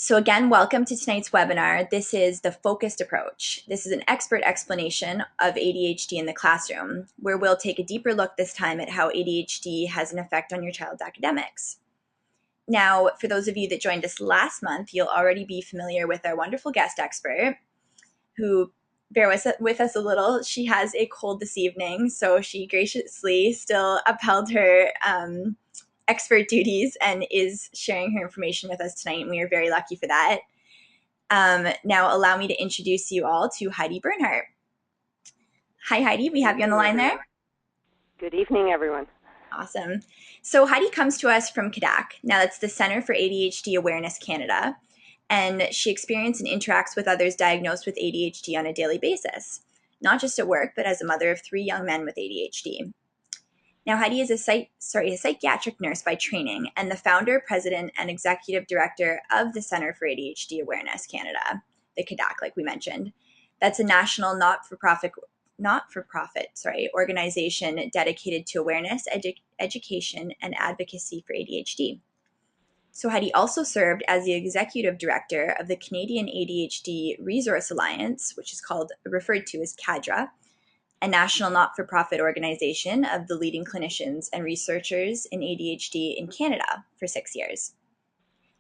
So again, welcome to tonight's webinar. This is the focused approach. This is an expert explanation of ADHD in the classroom, where we'll take a deeper look this time at how ADHD has an effect on your child's academics. Now, for those of you that joined us last month, you'll already be familiar with our wonderful guest expert, who, bear with us a little, she has a cold this evening, so she graciously still upheld her expert duties and is sharing her information with us tonight, and we are very lucky for that. Now allow me to introduce you all to Heidi Reinhardt. Hi Heidi, we have you on the line there. Good evening, everyone. Awesome. So Heidi comes to us from CADDAC. Now that's the Center for ADHD Awareness Canada, and she experiences and interacts with others diagnosed with ADHD on a daily basis, not just at work, but as a mother of 3 young men with ADHD. Now, Heidi is a psychiatric nurse by training and the founder, president, and executive director of the Center for ADHD Awareness Canada, the CADDAC, like we mentioned. That's a national not-for-profit organization dedicated to awareness, education, and advocacy for ADHD. So Heidi also served as the executive director of the Canadian ADHD Resource Alliance, which is referred to as CADDAC, a national not-for-profit organization of the leading clinicians and researchers in ADHD in Canada for 6 years.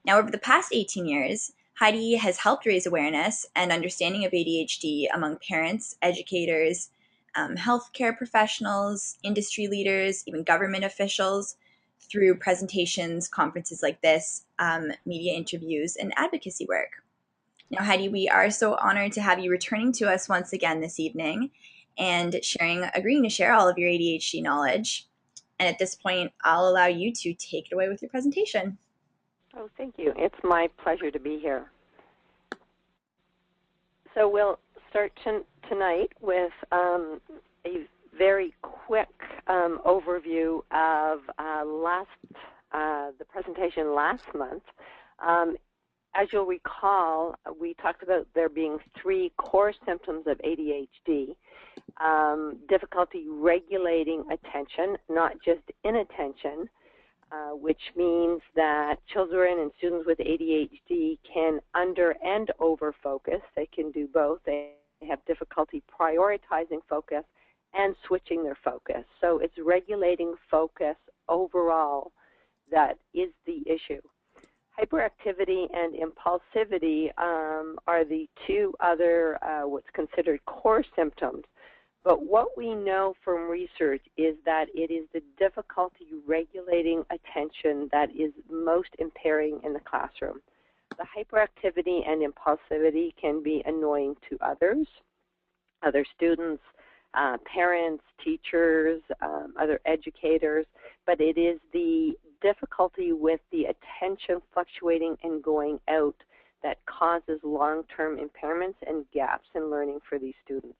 Now, over the past 18 years, Heidi has helped raise awareness and understanding of ADHD among parents, educators, healthcare professionals, industry leaders, even government officials through presentations, conferences like this, media interviews, and advocacy work. Now, Heidi, we are so honored to have you returning to us once again this evening and agreeing to share all of your ADHD knowledge. And at this point, I'll allow you to take it away with your presentation. Oh, thank you. It's my pleasure to be here. So we'll start tonight with a very quick overview of the presentation last month. As you'll recall, we talked about there being 3 core symptoms of ADHD. Difficulty regulating attention, not just inattention, which means that children and students with ADHD can under and over focus. They can do both. They have difficulty prioritizing focus and switching their focus. So it's regulating focus overall that is the issue. Hyperactivity and impulsivity are the 2 other what's considered core symptoms. But what we know from research is that it is the difficulty regulating attention that is most impairing in the classroom. The hyperactivity and impulsivity can be annoying to others, other students, parents, teachers, other educators, but it is the difficulty with the attention fluctuating and going out that causes long-term impairments and gaps in learning for these students.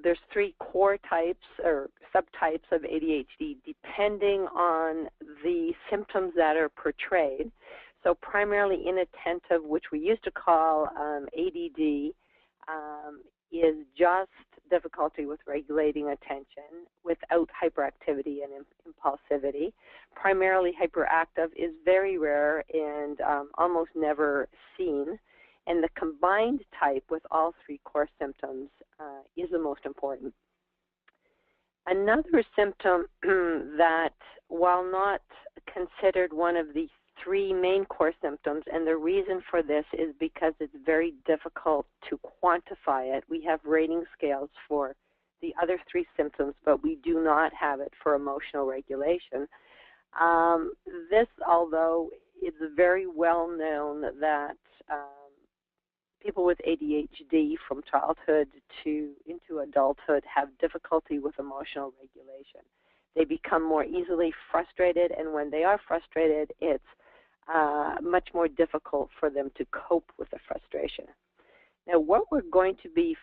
There's 3 core types or subtypes of ADHD depending on the symptoms that are portrayed. So primarily inattentive, which we used to call ADD, is just difficulty with regulating attention without hyperactivity and impulsivity. Primarily hyperactive is very rare and almost never seen. And the combined type with all 3 core symptoms is the most important. Another symptom that, while not considered one of the 3 main core symptoms, and the reason for this is because it's very difficult to quantify it. We have rating scales for the other 3 symptoms, but we do not have it for emotional regulation. This, although it's very well known that people with ADHD from childhood into adulthood have difficulty with emotional regulation. They become more easily frustrated, and when they are frustrated, it's much more difficult for them to cope with the frustration. Now, what we're going to be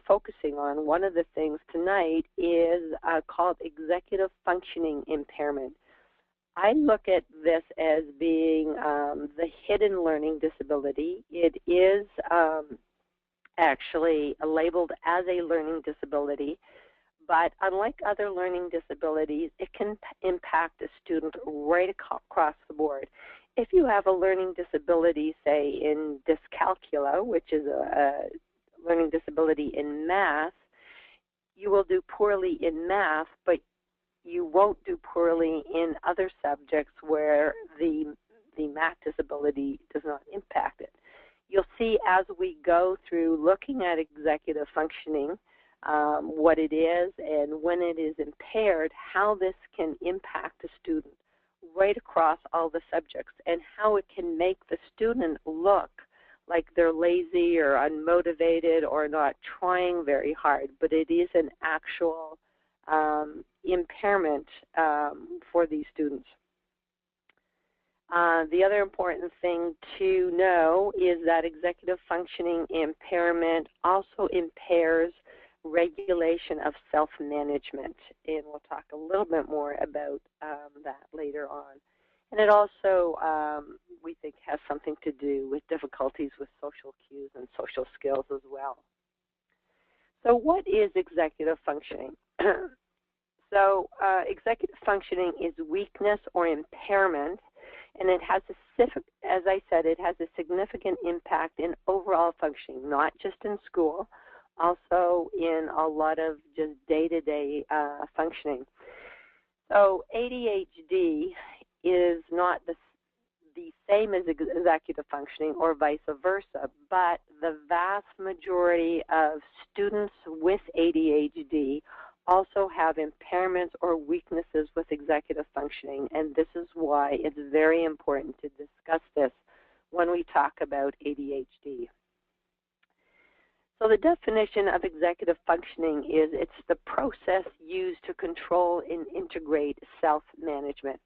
focusing on, one of the things tonight, is called executive functioning impairment. I look at this as being the hidden learning disability. It is actually labeled as a learning disability, but unlike other learning disabilities, it can impact a student right across the board. if you have a learning disability, say in dyscalculia, which is a learning disability in math, you will do poorly in math, but you won't do poorly in other subjects where the math disability does not impact it. You'll see as we go through looking at executive functioning, what it is and when it is impaired, how this can impact the student right across all the subjects, and how it can make the student look like they're lazy or unmotivated or not trying very hard, but it is an actual impairment for these students. The other important thing to know is that executive functioning impairment also impairs regulation of self-management, and we'll talk a little bit more about that later on. And it also, we think, has something to do with difficulties with social cues and social skills as well. So what is executive functioning? So executive functioning is weakness or impairment, and it has as I said, it has a significant impact in overall functioning, not just in school, also in a lot of just day-to-day functioning. So ADHD is not the same as executive functioning or vice versa, but the vast majority of students with ADHD also have impairments or weaknesses with executive functioning, and this is why it's very important to discuss this when we talk about ADHD. So the definition of executive functioning is it's the process used to control and integrate self-management.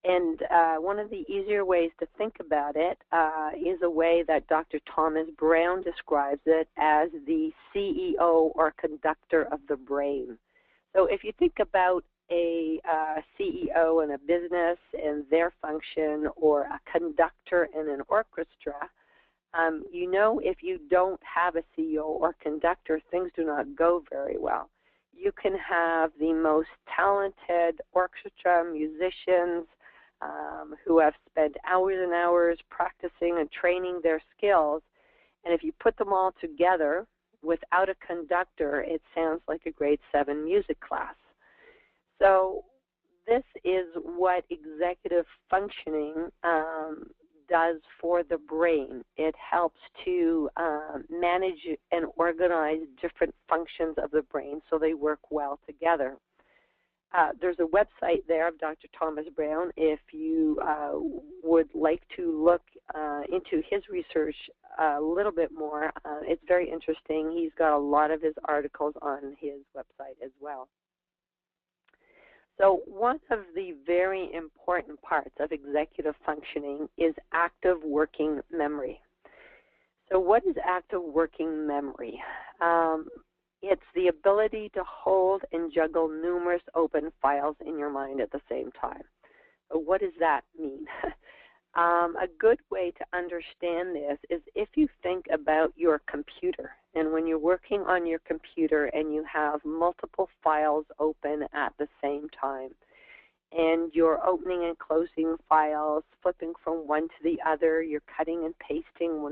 And one of the easier ways to think about it is a way that Dr. Thomas Brown describes it as the CEO or conductor of the brain. So if you think about a CEO in a business and their function, or a conductor in an orchestra, you know, if you don't have a CEO or conductor, things do not go very well. You can have the most talented orchestra musicians who have spent hours and hours practicing and training their skills, and if you put them all together without a conductor, it sounds like a grade 7 music class. So this is what executive functioning does for the brain. It helps to manage and organize different functions of the brain so they work well together. There's a website there of Dr. Thomas Brown if you would like to look into his research a little bit more. It's very interesting. He's got a lot of his articles on his website as well. So one of the very important parts of executive functioning is active working memory. So what is active working memory? It's the ability to hold and juggle numerous open files in your mind at the same time. So what does that mean? A good way to understand this is if you think about your computer, and when you're working on your computer and you have multiple files open at the same time, and you're opening and closing files, flipping from one to the other, you're cutting and pasting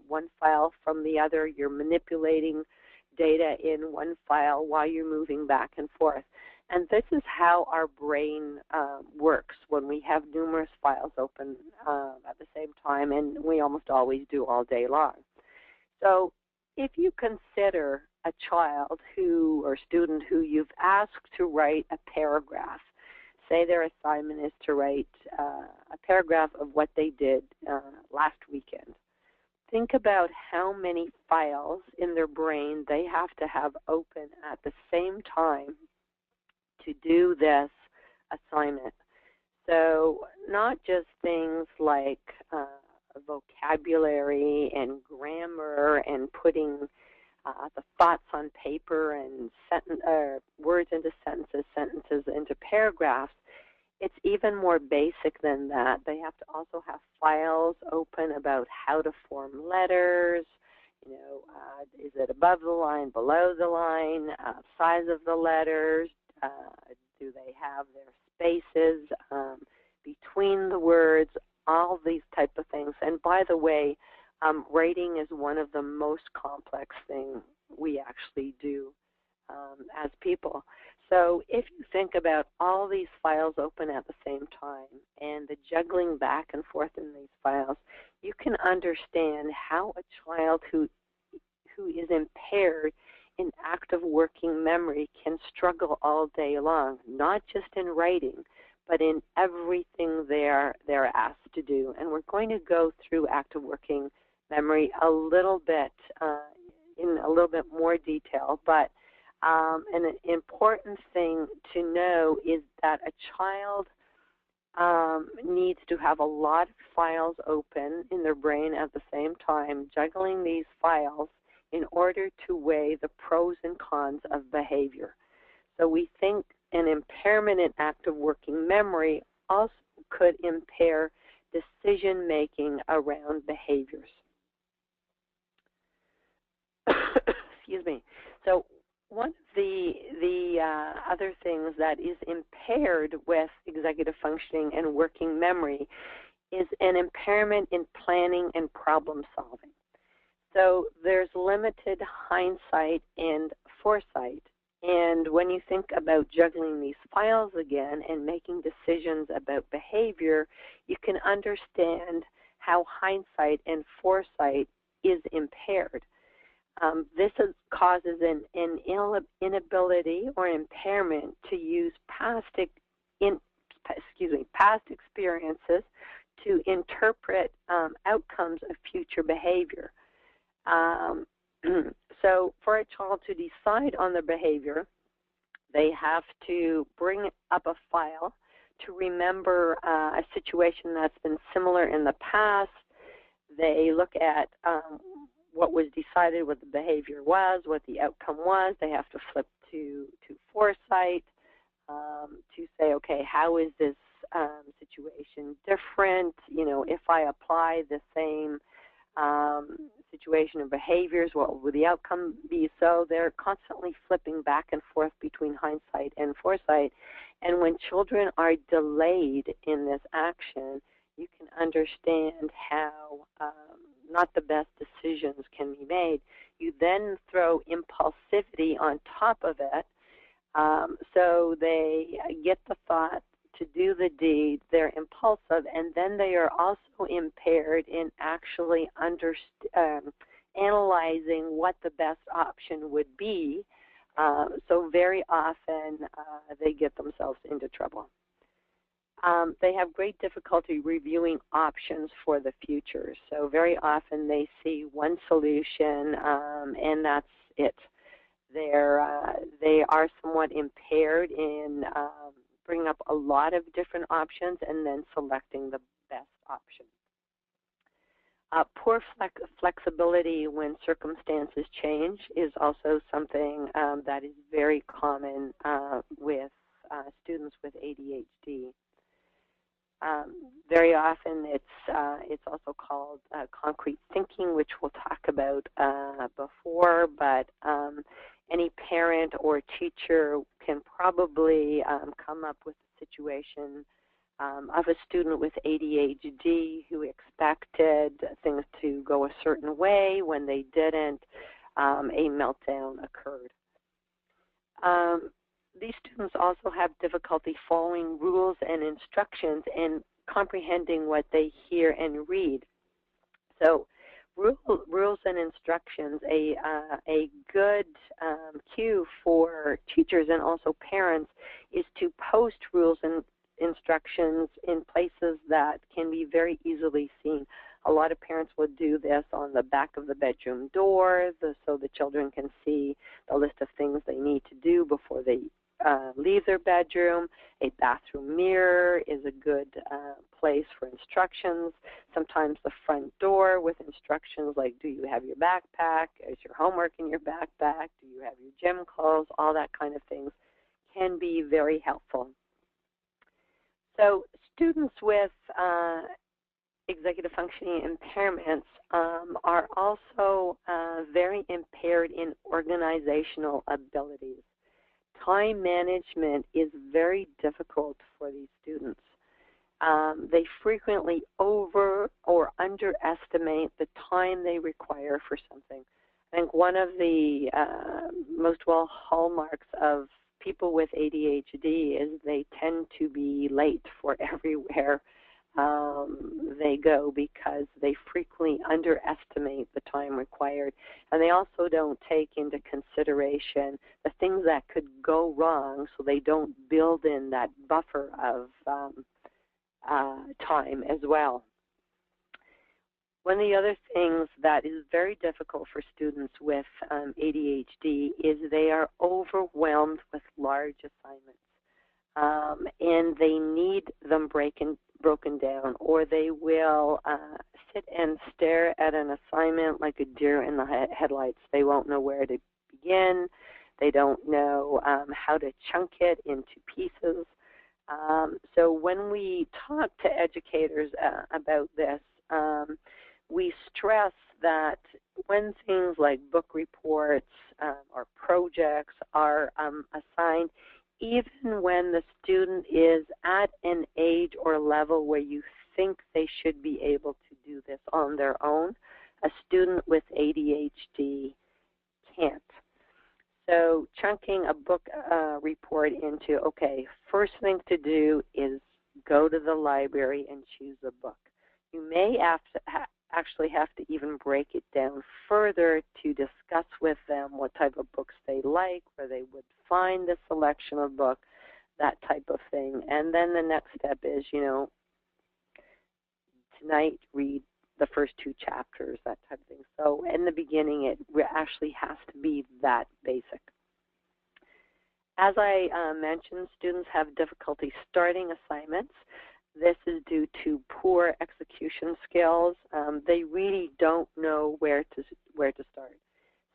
one file from the other, you're manipulating data in one file while you're moving back and forth. And this is how our brain works when we have numerous files open at the same time, and we almost always do all day long. So if you consider a child or student who you've asked to write a paragraph, say their assignment is to write a paragraph of what they did last weekend. Think about how many files in their brain they have to have open at the same time to do this assignment. So not just things like vocabulary and grammar and putting the thoughts on paper and words into sentences, sentences into paragraphs. It's even more basic than that. They have to also have files open about how to form letters, is it above the line, below the line, size of the letters, do they have their spaces between the words, all these type of things. And by the way, writing is one of the most complex things we actually do as people. So if you think about all these files open at the same time and the juggling back and forth in these files, you can understand how a child who is impaired in active working memory can struggle all day long, not just in writing, but in everything they're asked to do. And we're going to go through active working memory a little bit in a little bit more detail, but an important thing to know is that a child needs to have a lot of files open in their brain at the same time, juggling these files in order to weigh the pros and cons of behavior. So we think an impairment in active working memory also could impair decision-making around behaviors. Excuse me. So one of the other things that is impaired with executive functioning and working memory is an impairment in planning and problem solving. So there's limited hindsight and foresight. And when you think about juggling these files again and making decisions about behavior, you can understand how hindsight and foresight is impaired. This causes an inability or impairment to use past experiences to interpret outcomes of future behavior. So for a child to decide on their behavior, they have to bring up a file to remember a situation that's been similar in the past. They look at what was decided, what the behavior was, what the outcome was. They have to flip to foresight to say, okay, how is this situation different? You know, if I apply the same situation or behaviors, what will the outcome be? So they're constantly flipping back and forth between hindsight and foresight. And when children are delayed in this action, you can understand how not the best decisions can be made. You then throw impulsivity on top of it. So they get the thought to do the deed, they're impulsive, and then they are also impaired in actually analyzing what the best option would be. So very often they get themselves into trouble. They have great difficulty reviewing options for the future. So very often they see one solution and that's it. They are somewhat impaired in bringing up a lot of different options and then selecting the best option. Poor flexibility when circumstances change is also something that is very common with students with ADHD. Very often it's also called concrete thinking, which we'll talk about before, but any parent or teacher can probably come up with a situation of a student with ADHD who expected things to go a certain way. When they didn't, a meltdown occurred. These students also have difficulty following rules and instructions and comprehending what they hear and read. So rules and instructions, a good cue for teachers and also parents is to post rules and instructions in places that can be very easily seen. A lot of parents would do this on the back of the bedroom door so the children can see the list of things they need to do before they leave their bedroom. A bathroom mirror is a good place for instructions. Sometimes the front door with instructions like, do you have your backpack? Is your homework in your backpack? Do you have your gym clothes? All that kind of things can be very helpful. So students with executive functioning impairments are also very impaired in organizational abilities. Time management is very difficult for these students. They frequently over or underestimate the time they require for something. I think one of the most well hallmarks of people with ADHD is they tend to be late for everywhere they go because they frequently underestimate the time required. And they also don't take into consideration the things that could go wrong, so they don't build in that buffer of time as well. One of the other things that is very difficult for students with ADHD is they are overwhelmed with large assignments, and they need them broken down, or they will sit and stare at an assignment like a deer in the headlights. They won't know where to begin. They don't know how to chunk it into pieces. So when we talk to educators about this, we stress that when things like book reports or projects are assigned, even when the student is at an age or level where you think they should be able to do this on their own, a student with ADHD can't. So chunking a book report into, okay, first thing to do is go to the library and choose a book. You may actually have to even break it down further to discuss with them what type of books they like, where they would find the selection of book, that type of thing. And then the next step is, tonight read the first 2 chapters, that type of thing. So in the beginning, it actually has to be that basic. As I mentioned, students have difficulty starting assignments. This is due to poor execution skills. They really don't know where to start.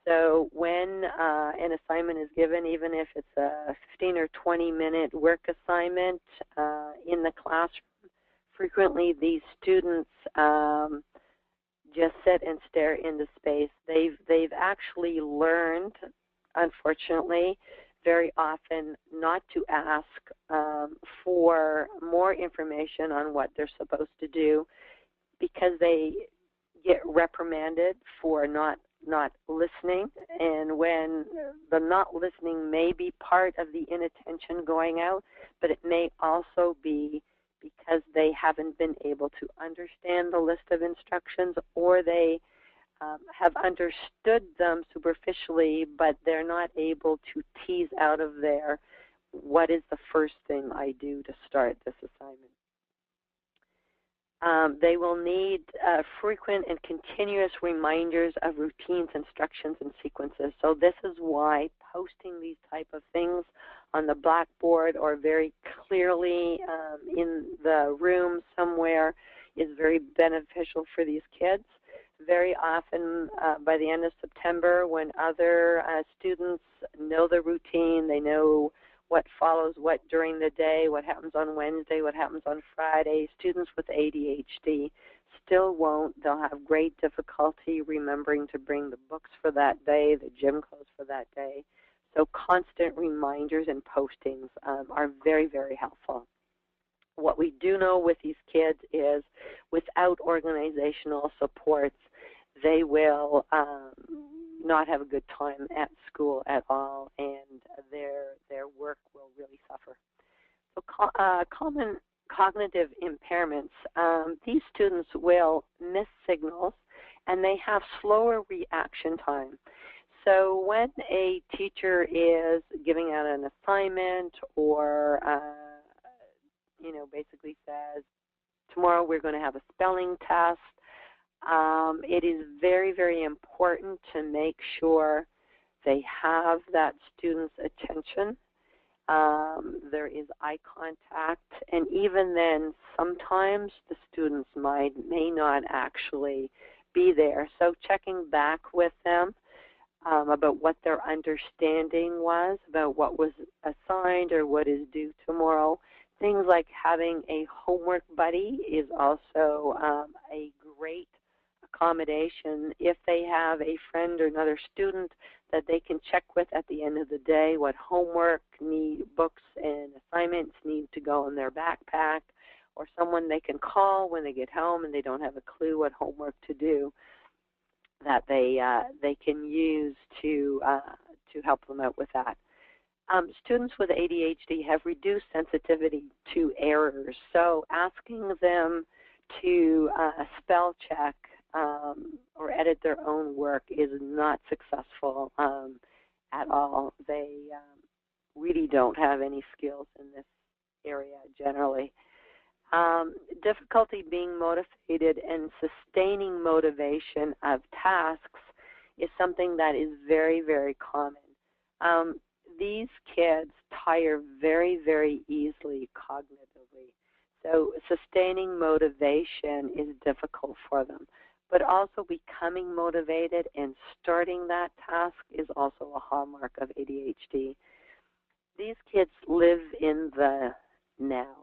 So when an assignment is given, even if it's a 15 or 20-minute work assignment in the classroom, frequently these students just sit and stare into space. They've actually learned, unfortunately, very often not to ask for more information on what they're supposed to do because they get reprimanded for not listening. And when the not listening may be part of the inattention going out, but it may also be because they haven't been able to understand the list of instructions, or they have understood them superficially, but they're not able to tease out of there what is the first thing I do to start this assignment. They will need frequent and continuous reminders of routines, instructions, and sequences. So this is why posting these type of things on the blackboard or very clearly in the room somewhere is very beneficial for these kids. Very often by the end of September, when other students know the routine, they know what follows what during the day, what happens on Wednesday, what happens on Friday, students with ADHD still won't. They'll have great difficulty remembering to bring the books for that day, the gym clothes for that day. So constant reminders and postings are very, very helpful. What we do know with these kids is without organizational supports, they will not have a good time at school at all, and their work will really suffer. So common cognitive impairments, these students will miss signals, and they have slower reaction time. So when a teacher is giving out an assignment or basically says, tomorrow we're going to have a spelling test, it is very, very important to make sure they have that student's attention. There is eye contact, and even then, sometimes the students may not actually be there. So checking back with them about what their understanding was, about what was assigned or what is due tomorrow. Things like having a homework buddy is also a great accommodation. If they have a friend or another student that they can check with at the end of the day, what homework, books and assignments need to go in their backpack, or someone they can call when they get home and they don't have a clue what homework to do, that they can use to help them out with that. Students with ADHD have reduced sensitivity to errors, so asking them to spell check or edit their own work is not successful at all. They really don't have any skills in this area generally. Difficulty being motivated and sustaining motivation of tasks is something that is very, very common. These kids tire very, very easily cognitively. So sustaining motivation is difficult for them. But also becoming motivated and starting that task is also a hallmark of ADHD. These kids live in the now.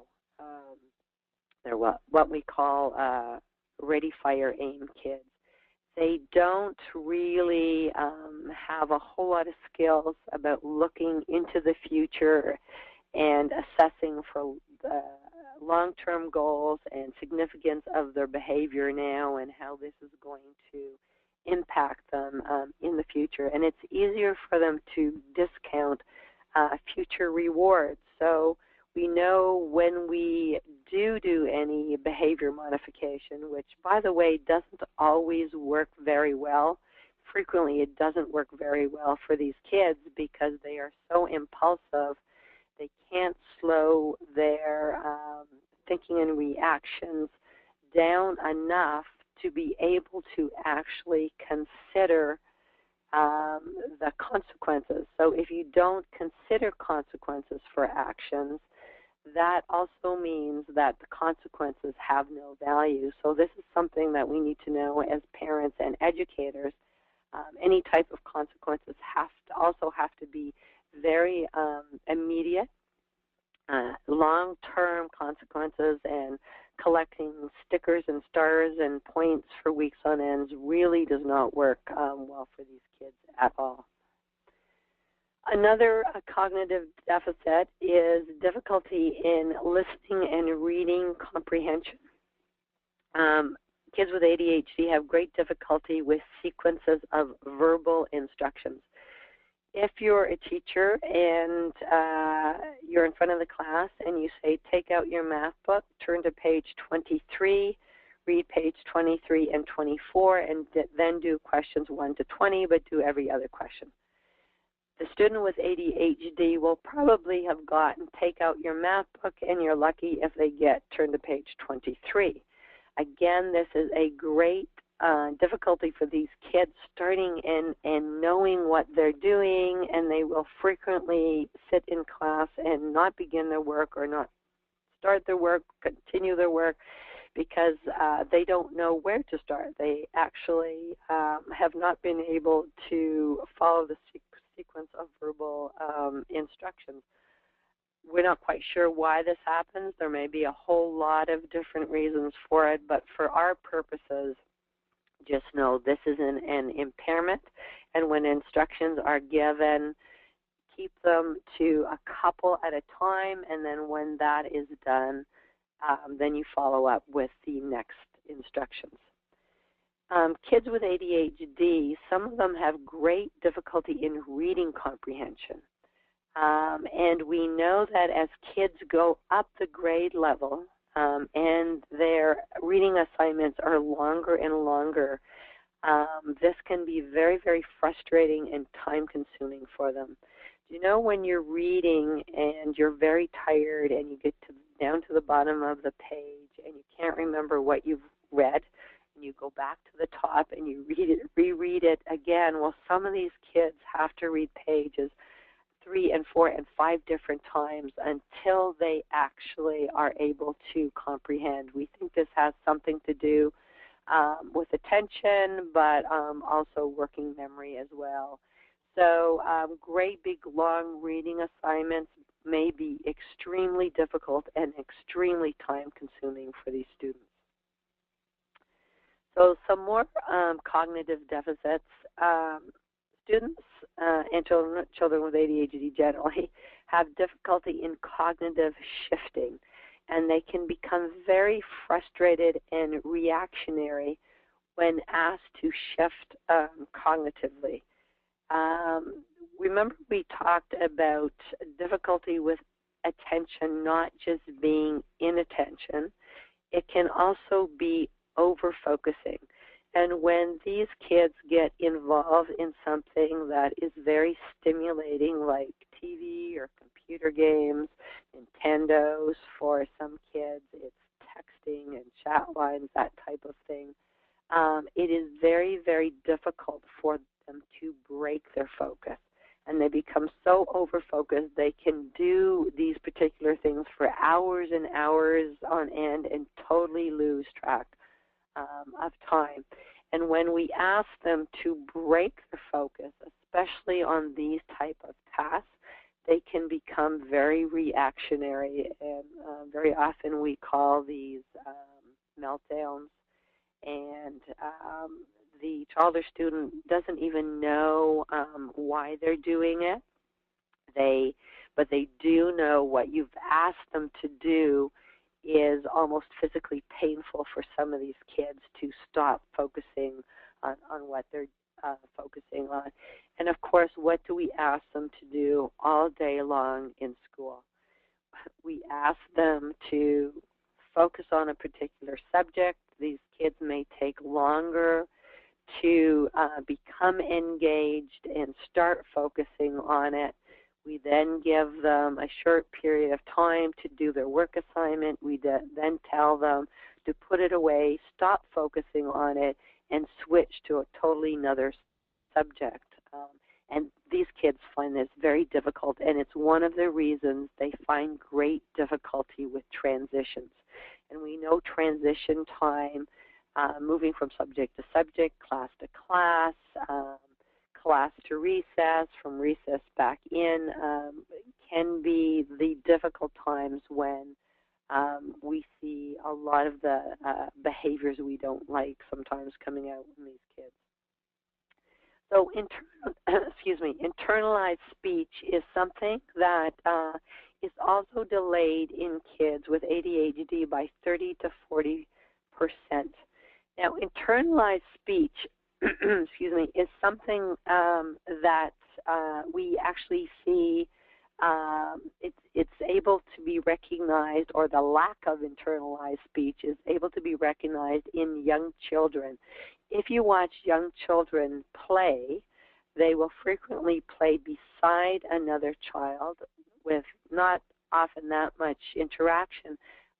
They're what we call ready, fire, aim kids. They don't really have a whole lot of skills about looking into the future and assessing for long-term goals and significance of their behavior now and how this is going to impact them in the future. And it's easier for them to discount future rewards. So we know when we do any behavior modification, which, by the way, doesn't always work very well. Frequently, it doesn't work very well for these kids because they are so impulsive. They can't slow their thinking and reactions down enough to be able to actually consider the consequences. So if you don't consider consequences for actions, that also means that the consequences have no value. So this is something that we need to know as parents and educators. Any type of consequences also have to be very immediate, long-term consequences, and collecting stickers and stars and points for weeks on end really does not work well for these kids at all. Another cognitive deficit is difficulty in listening and reading comprehension. Kids with ADHD have great difficulty with sequences of verbal instructions. If you're a teacher and you're in front of the class and you say, take out your math book, turn to page 23, read page 23 and 24, and then do questions 1 to 20, but do every other question. The student with ADHD will probably have gotten, take out your math book, and you're lucky if they get turn to page 23. Again, this is a great difficulty for these kids starting in and knowing what they're doing, and they will frequently sit in class and not begin their work or not start their work, continue their work, because they don't know where to start. They actually have not been able to follow the sequence of verbal instructions. We're not quite sure why this happens. There may be a whole lot of different reasons for it, but for our purposes, just know this is an impairment, and when instructions are given, keep them to a couple at a time, and then when that is done, then you follow up with the next instructions. Kids with ADHD, some of them have great difficulty in reading comprehension. And we know that as kids go up the grade level and their reading assignments are longer and longer, this can be very, very frustrating and time-consuming for them. You know, when you're reading and you're very tired and you get down to the bottom of the page and you can't remember what you've read, and you go back to the top and you reread it again. Well, some of these kids have to read pages 3 and 4 and 5 different times until they actually are able to comprehend. We think this has something to do with attention, but also working memory as well. So great big long reading assignments may be extremely difficult and extremely time-consuming for these students. So some more cognitive deficits. Students and children with ADHD generally have difficulty in cognitive shifting. and they can become very frustrated and reactionary when asked to shift cognitively. Remember we talked about difficulty with attention not just being inattention. It can also be over-focusing. And when these kids get involved in something that is very stimulating, like TV or computer games, Nintendos for some kids, it's texting and chat lines, that type of thing, it is very, very difficult for them to break their focus. And they become so over-focused, they can do these particular things for hours and hours on end and totally lose track of time. And when we ask them to break their focus, especially on these type of tasks, they can become very reactionary, and very often we call these meltdowns. And the child or student doesn't even know why they're doing it. But they do know what you've asked them to do is almost physically painful for some of these kids to stop focusing on what they're focusing on. And of course, what do we ask them to do all day long in school? We ask them to focus on a particular subject. These kids may take longer to become engaged and start focusing on it. We then give them a short period of time to do their work assignment. We then tell them to put it away, stop focusing on it, and switch to a totally another subject. And these kids find this very difficult, and it's one of the reasons they find great difficulty with transitions. And we know transition time, moving from subject to subject, class to class, class to recess, from recess back in, can be the difficult times when we see a lot of the behaviors we don't like sometimes coming out in these kids. So internalized speech is something that is also delayed in kids with ADHD by 30 to 40%. Now, internalized speech is something that we actually see it's able to be recognized, or the lack of internalized speech is able to be recognized in young children. If you watch young children play, they will frequently play beside another child with not often that much interaction,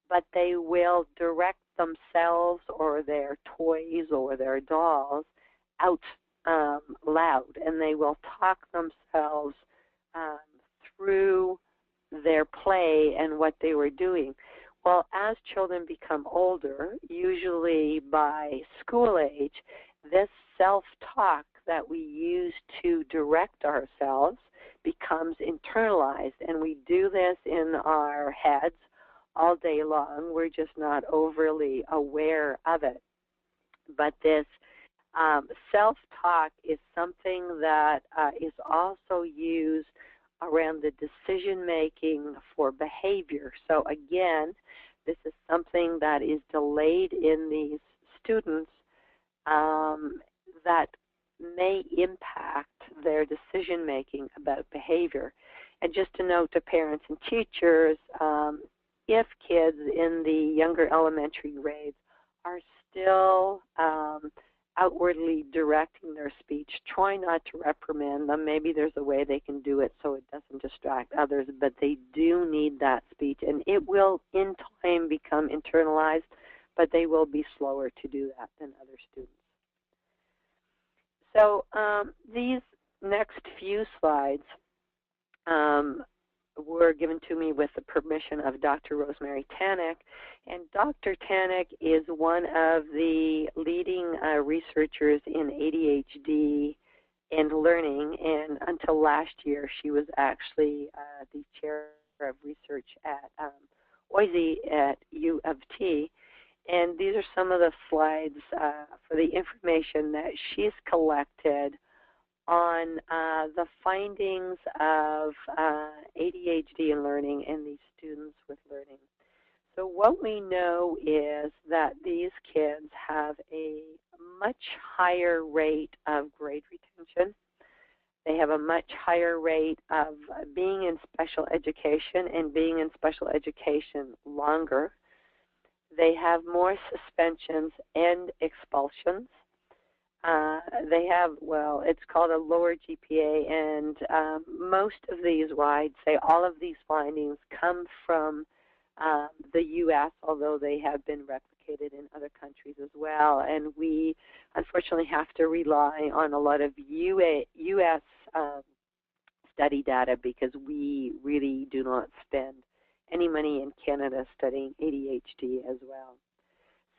but they will direct themselves or their toys or their dolls out loud, and they will talk themselves through their play and what they were doing. Well, as children become older, usually by school age, this self-talk that we use to direct ourselves becomes internalized, and we do this in our heads all day long. We're just not overly aware of it. But this self-talk is something that is also used around the decision-making for behavior. So again, this is something that is delayed in these students that may impact their decision-making about behavior. And just to note to parents and teachers, if kids in the younger elementary grades are still outwardly directing their speech, try not to reprimand them. Maybe there's a way they can do it so it doesn't distract others, but they do need that speech, and it will in time become internalized, but they will be slower to do that than other students. So these next few slides were given to me with the permission of Dr. Rosemary Tannick, and Dr. Tannick is one of the leading researchers in ADHD and learning, and until last year she was actually the chair of research at OISE at U of T. And these are some of the slides for the information that she's collected on the findings of ADHD and learning in these students with learning. So what we know is that these kids have a much higher rate of grade retention. They have a much higher rate of being in special education and being in special education longer. They have more suspensions and expulsions. They have, well, it's called a lower GPA, and most of these, well, I'd say all of these findings come from the U.S., although they have been replicated in other countries as well. And we, unfortunately, have to rely on a lot of U.S. Study data because we really do not spend any money in Canada studying ADHD as well.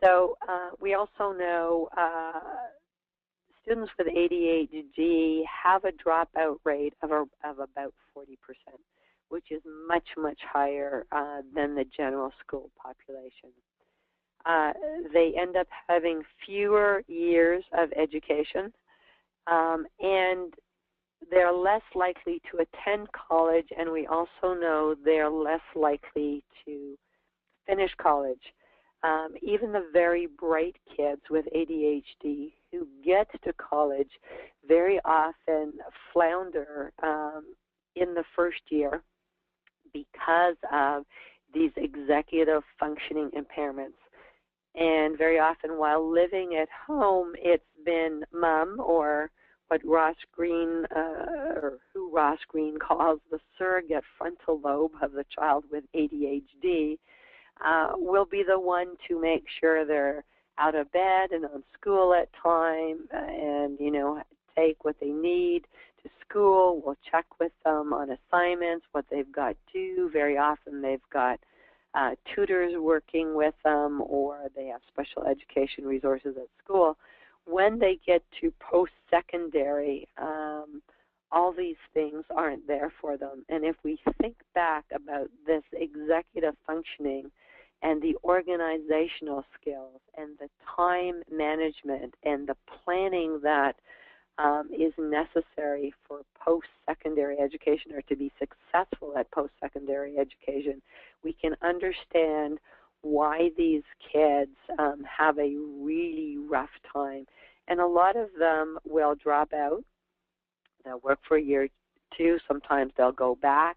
So we also know students with ADHD have a dropout rate of about 40%, which is much, much higher than the general school population. They end up having fewer years of education, and they're less likely to attend college, and we also know they're less likely to finish college. Even the very bright kids with ADHD who get to college very often flounder in the first year because of these executive functioning impairments. And very often while living at home, it's been mom, or what Ross Greene, or who Ross Greene calls the surrogate frontal lobe of the child with ADHD, will be the one to make sure they're out of bed and on school at time, and take what they need to school. We'll check with them on assignments, what they've got due. Very often they've got tutors working with them, or they have special education resources at school. When they get to post-secondary, all these things aren't there for them. And if we think back about this executive functioning and the organizational skills and the time management and the planning that is necessary for post-secondary education, or to be successful at post-secondary education, we can understand why these kids have a really rough time. And a lot of them will drop out. They'll work for a year or two. Sometimes they'll go back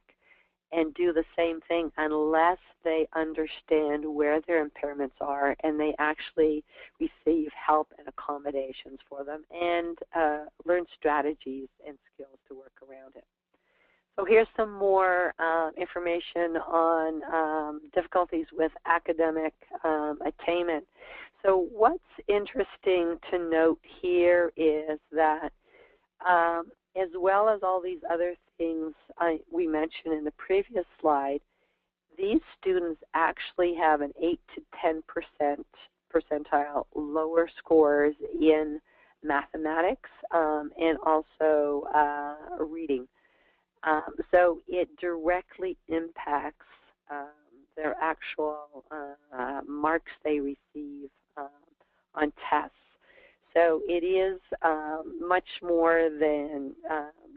and do the same thing unless they understand where their impairments are and they actually receive help and accommodations for them, and learn strategies and skills to work around it. So here's some more information on difficulties with academic attainment. So what's interesting to note here is that as well as all these other things we mentioned in the previous slide, these students actually have an 8 to 10% percentile lower scores in mathematics and also reading. So it directly impacts their actual marks they receive on tests. So it is much more than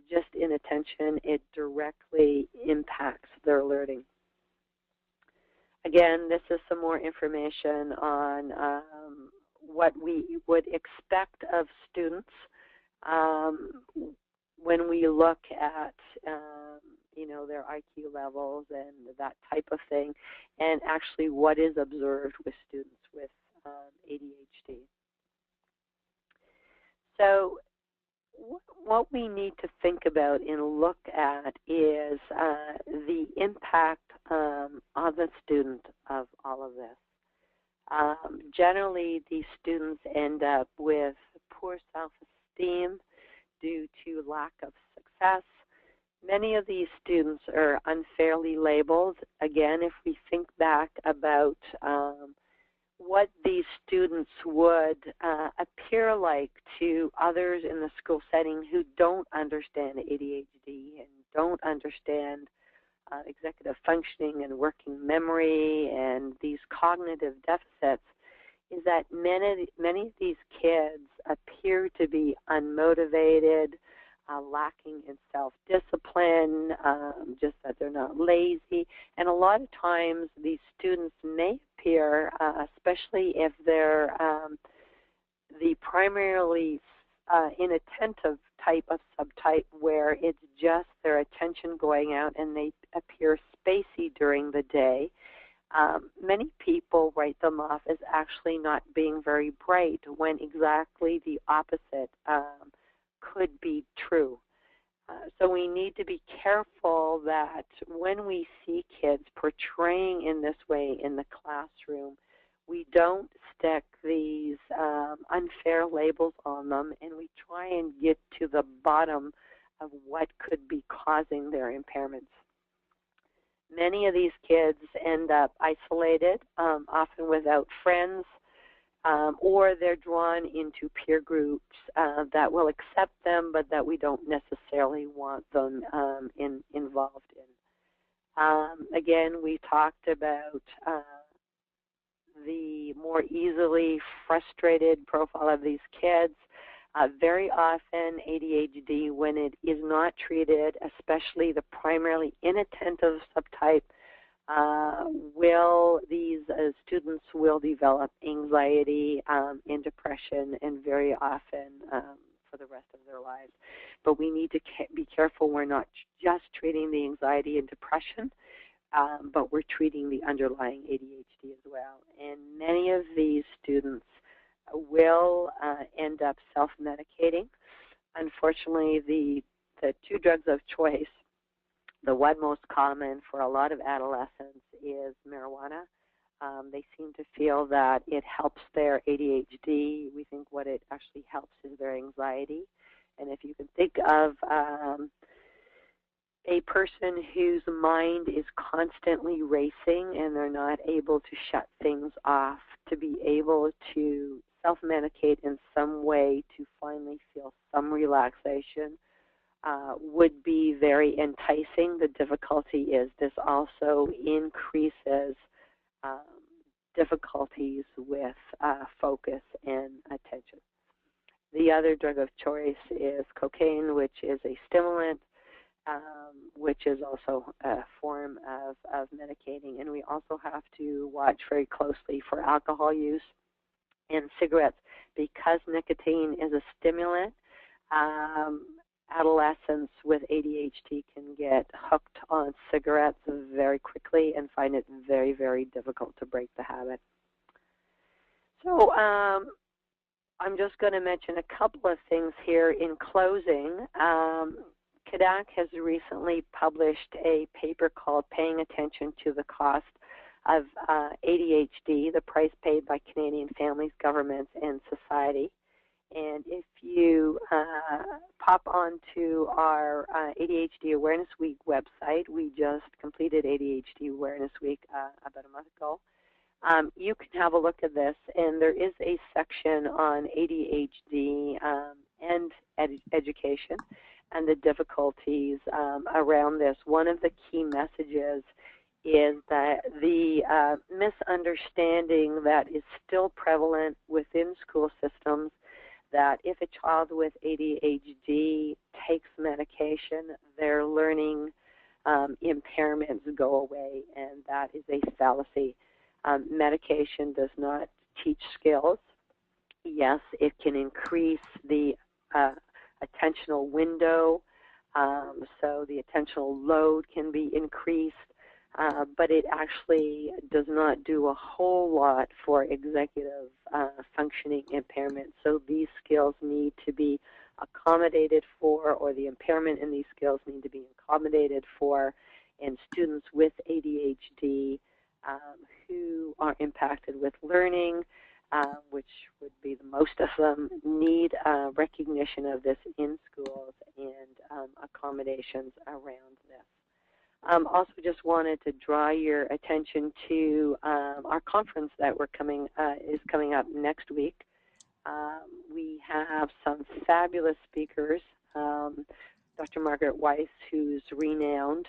just inattention. It directly impacts their learning. Again, this is some more information on what we would expect of students when we look at their IQ levels and that type of thing, and actually what is observed with students with ADHD. So what we need to think about and look at is the impact on the student of all of this. Generally, these students end up with poor self-esteem due to lack of success. Many of these students are unfairly labeled. Again, if we think back about what these students would appear like to others in the school setting who don't understand ADHD and don't understand executive functioning and working memory and these cognitive deficits, is that many of these kids appear to be unmotivated, lacking in self-discipline, just that they're not lazy. And a lot of times these students may appear, especially if they're the primarily inattentive type of subtype, where it's just their attention going out and they appear spacey during the day. Many people write them off as actually not being very bright, when exactly the opposite could be true. So we need to be careful that when we see kids portraying in this way in the classroom, we don't stick these unfair labels on them, and we try and get to the bottom of what could be causing their impairments. Many of these kids end up isolated, often without friends, or they're drawn into peer groups that will accept them, but that we don't necessarily want them involved in. Again, we talked about the more easily frustrated profile of these kids. Very often ADHD, when it is not treated, especially the primarily inattentive subtype, these students will develop anxiety and depression, and very often for the rest of their lives. But we need to be careful we're not just treating the anxiety and depression, but we're treating the underlying ADHD as well. And many of these students will end up self-medicating. Unfortunately, the two drugs of choice, the one most common for a lot of adolescents is marijuana. They seem to feel that it helps their ADHD. We think what it actually helps is their anxiety. And if you can think of a person whose mind is constantly racing and they're not able to shut things off, to be able to self-medicate in some way to finally feel some relaxation would be very enticing. The difficulty is this also increases difficulties with focus and attention. The other drug of choice is cocaine, which is a stimulant, which is also a form of medicating. And we also have to watch very closely for alcohol use and cigarettes. Because nicotine is a stimulant, adolescents with ADHD can get hooked on cigarettes very quickly and find it very, very difficult to break the habit. So I'm just going to mention a couple of things here in closing. CADDAC has recently published a paper called Paying Attention to the Cost of ADHD, the price paid by Canadian families, governments, and society. And if you pop onto our ADHD Awareness Week website, we just completed ADHD Awareness Week about a month ago. You can have a look at this, and there is a section on ADHD and education and the difficulties around this. One of the key messages is that the misunderstanding that is still prevalent within school systems, that if a child with ADHD takes medication, their learning impairments go away, and that is a fallacy. Medication does not teach skills. Yes, it can increase the attentional window, so the attentional load can be increased, but it actually does not do a whole lot for executive functioning impairment. So these skills need to be accommodated for, or the impairment in these skills need to be accommodated for, and students with ADHD who are impacted with learning, which would be the most of them, need recognition of this in schools and accommodations around this. Also just wanted to draw your attention to our conference that is coming up next week. We have some fabulous speakers. Dr. Margaret Weiss, who's renowned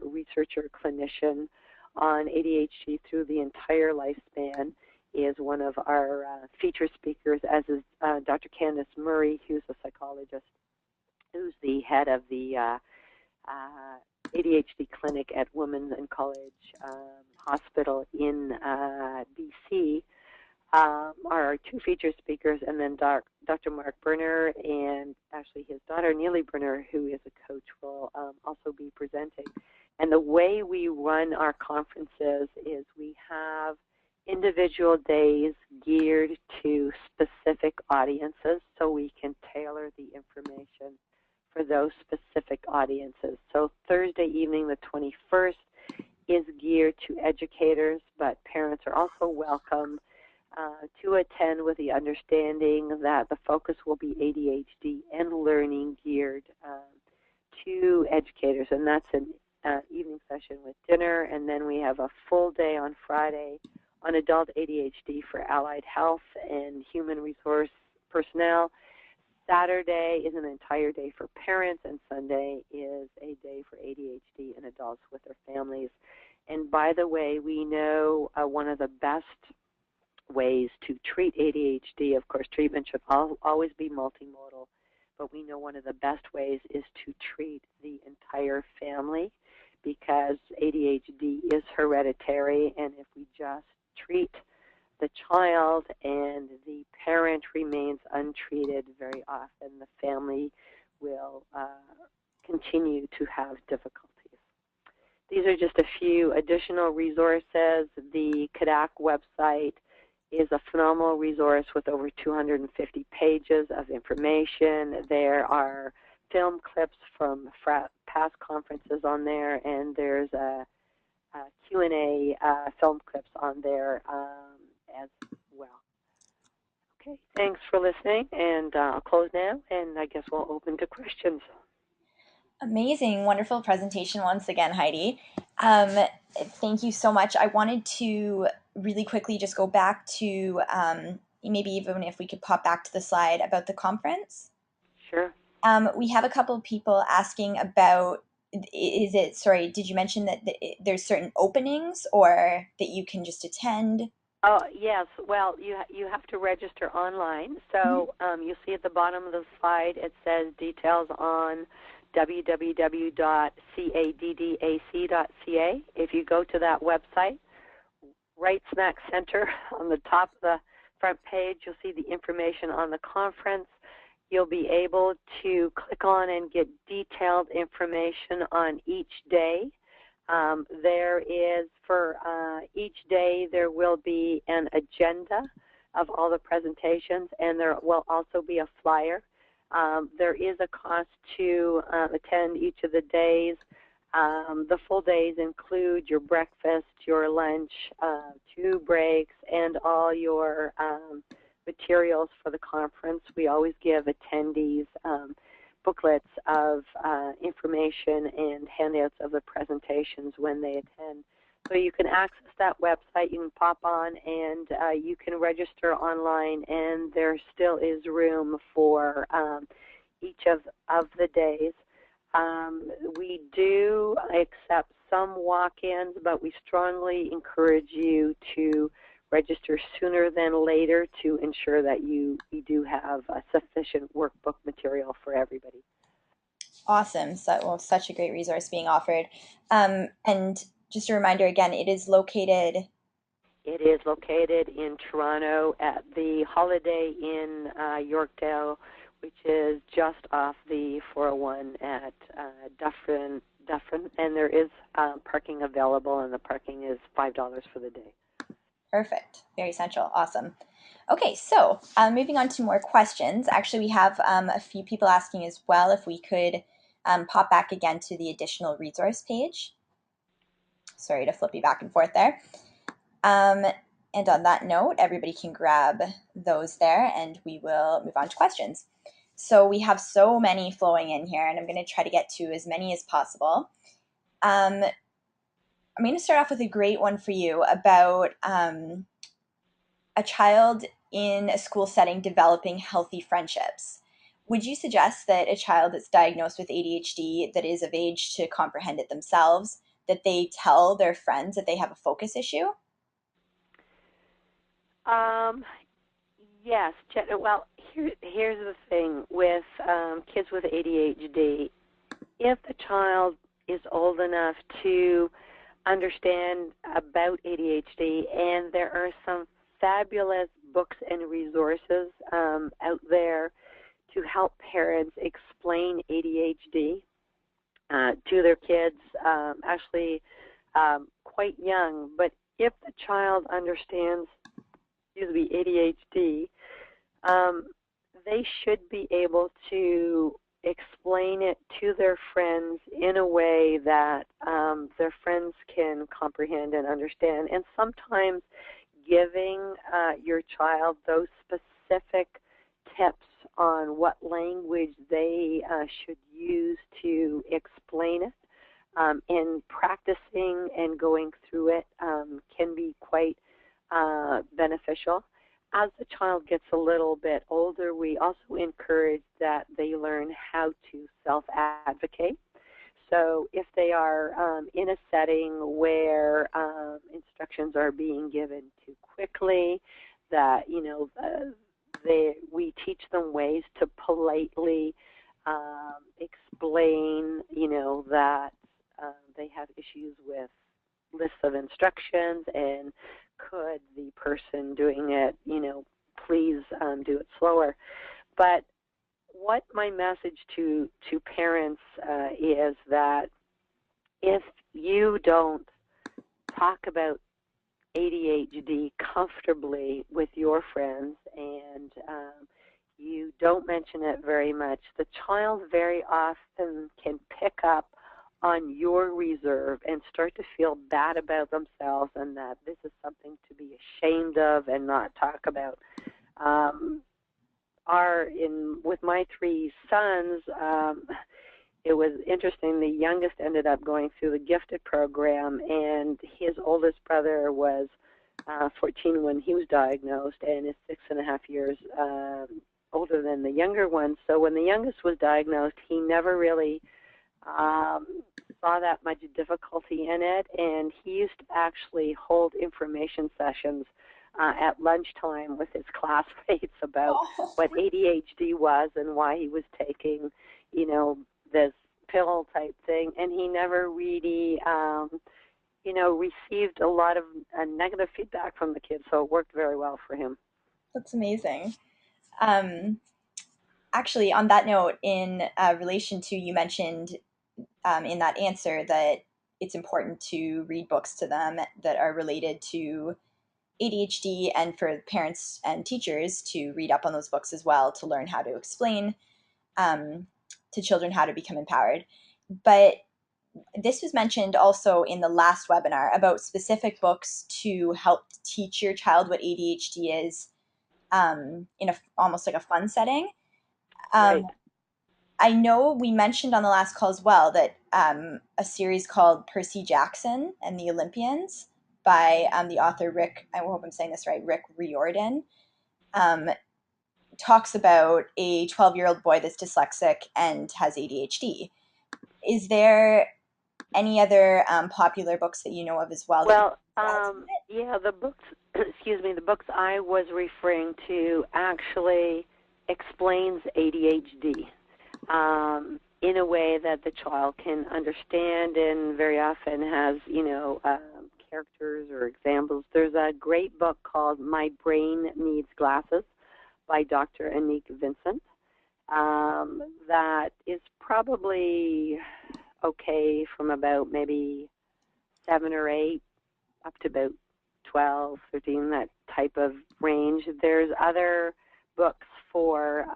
researcher, clinician on ADHD through the entire lifespan, is one of our feature speakers, as is Dr. Candace Murray, who's a psychologist. who's the head of the ADHD clinic at Women's and College Hospital in BC, are our two featured speakers, and then Dr. Mark Berner and actually his daughter Neely Berner, who is a coach, will also be presenting. And the way we run our conferences is we have individual days geared to specific audiences so we can tailor the information for those specific audiences. So Thursday evening, the 21st, is geared to educators, but parents are also welcome to attend with the understanding that the focus will be ADHD and learning geared to educators, and that's an evening session with dinner, and then we have a full day on Friday on adult ADHD for allied health and human resource personnel. Saturday is an entire day for parents, and Sunday is a day for ADHD and adults with their families. And by the way, we know one of the best ways to treat ADHD, of course, treatment should always be multimodal, but we know one of the best ways is to treat the entire family, because ADHD is hereditary, and if we just treat the child and the parent remains untreated, very often the family will continue to have difficulties. These are just a few additional resources. The CADDAC website is a phenomenal resource with over 250 pages of information. There are film clips from past conferences on there, and there's a Q&A film clips on there as well. Okay, thanks for listening, and I'll close now, and I guess we'll open to questions. Amazing, wonderful presentation once again, Heidi. Thank you so much. I wanted to really quickly just go back to maybe even if we could pop back to the slide about the conference. Sure. We have a couple of people asking about, did you mention that there's certain openings or that you can just attend? Oh, yes. Well, you have to register online. So you'll see at the bottom of the slide, it says details on www.caddac.ca. If you go to that website, right smack center on the top of the front page, you'll see the information on the conference. You'll be able to click on and get detailed information on each day. There is, for each day, there will be an agenda of all the presentations, and there will also be a flyer. There is a cost to attend each of the days. The full days include your breakfast, your lunch, 2 breaks, and all your materials for the conference. We always give attendees booklets of information and handouts of the presentations when they attend. So you can access that website, you can pop on, and you can register online, and there still is room for each of the days. We do accept some walk-ins, but we strongly encourage you to register sooner than later to ensure that you do have sufficient workbook material for everybody. Awesome. So, such a great resource being offered. And just a reminder again, it is located in Toronto at the Holiday Inn Yorkdale, which is just off the 401 at Dufferin, and there is parking available, and the parking is $5 for the day. Perfect. Very essential. Awesome. Okay, so moving on to more questions. Actually, we have a few people asking as well if we could pop back again to the additional resource page. Sorry to flip you back and forth there. And on that note, everybody can grab those there, and we will move on to questions. So we have so many flowing in here, and I'm going to try to get to as many as possible. I'm going to start off with a great one for you about a child in a school setting developing healthy friendships. Would you suggest that a child that's diagnosed with ADHD that is of age to comprehend it themselves, that they tell their friends that they have a focus issue? Yes, well, here's the thing with kids with ADHD. If the child is old enough to understand about ADHD, and there are some fabulous books and resources out there to help parents explain ADHD to their kids, actually quite young. But if the child understands, ADHD, they should be able to explain it to their friends in a way that their friends can comprehend and understand. And sometimes giving your child those specific tips on what language they should use to explain it, and practicing and going through it can be quite beneficial. As the child gets a little bit older, we also encourage that they learn how to self-advocate. So if they are in a setting where instructions are being given too quickly, that, we teach them ways to politely explain, that they have issues with lists of instructions, and could the person doing it, please do it slower. But what my message to parents is that if you don't talk about ADHD comfortably with your friends, and you don't mention it very much, the child very often can pick up on your reserve and start to feel bad about themselves, and that this is something to be ashamed of and not talk about. With my three sons, it was interesting. The youngest ended up going through the Gifted program, and his oldest brother was 14 when he was diagnosed, and is 6.5 years older than the younger one. So when the youngest was diagnosed, he never really saw that much difficulty in it, and he used to actually hold information sessions at lunchtime with his classmates about what ADHD was and why he was taking, this pill type thing, and he never really, received a lot of negative feedback from the kids, so it worked very well for him. That's amazing. Actually, on that note, in relation to, you mentioned in that answer that it's important to read books to them that are related to ADHD, and for parents and teachers to read up on those books as well to learn how to explain to children how to become empowered. But this was mentioned also in the last webinar about specific books to help teach your child what ADHD is in almost like a fun setting. Right. I know we mentioned on the last call as well that a series called Percy Jackson and the Olympians by the author Rick, I hope I'm saying this right, Rick Riordan, talks about a 12-year-old boy that's dyslexic and has ADHD. Is there any other popular books that you know of as well? Well, yeah, the books, the books I was referring to actually explains ADHD in a way that the child can understand, and very often has, characters or examples. There's a great book called My Brain Needs Glasses by Dr. Anik Vincent that is probably okay from about maybe 7 or 8 up to about 12, 13, that type of range. There's other books for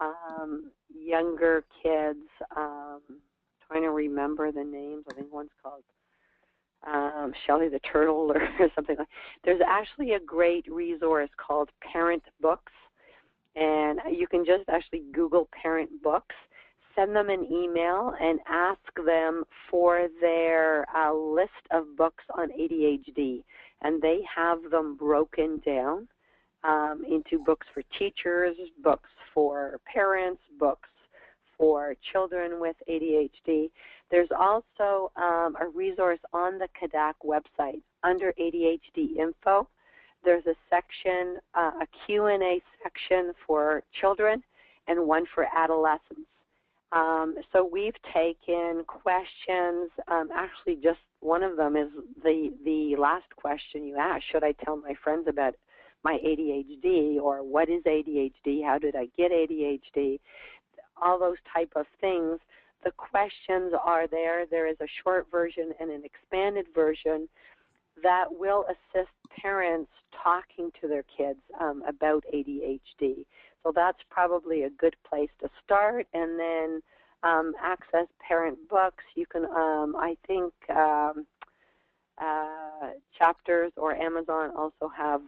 younger kids. Trying to remember the names. I think one's called Shelley the Turtle or something like that. There's actually a great resource called Parent Books, and you can just actually Google Parent Books, send them an email, and ask them for their list of books on ADHD. And they have them broken down into books for teachers, books for parents, books for children with ADHD. There's also a resource on the CADDAC website under ADHD info. there's a section, a Q&A section for children and one for adolescents. So we've taken questions, actually just one of them is the last question you asked, should I tell my friends about my ADHD, or what is ADHD, how did I get ADHD, all those type of things. The questions are there. There is a short version and an expanded version that will assist parents talking to their kids about ADHD. So that's probably a good place to start. And then access parent books. You can, I think, Chapters or Amazon also have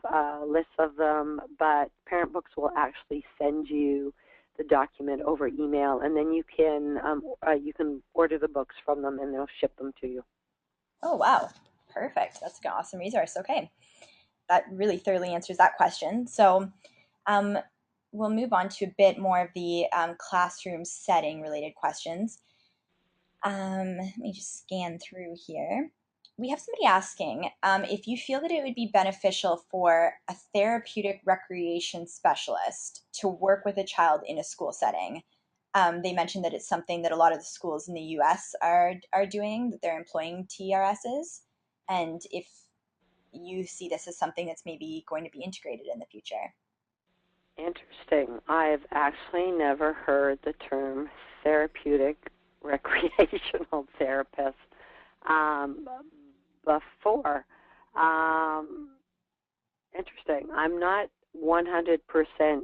lists of them, but parent books will actually send you the document over email, and then you can order the books from them, and they'll ship them to you. Oh, wow. Perfect. That's an awesome resource. Okay. That really thoroughly answers that question. So um, we'll move on to a bit more of the classroom setting related questions. Let me just scan through here. We have somebody asking if you feel that it would be beneficial for a therapeutic recreation specialist to work with a child in a school setting. They mentioned that it's something that a lot of the schools in the US are doing, that they're employing TRSs, and if you see this as something that's maybe going to be integrated in the future. Interesting. I've actually never heard the term therapeutic recreational therapist before. Interesting. I'm not 100%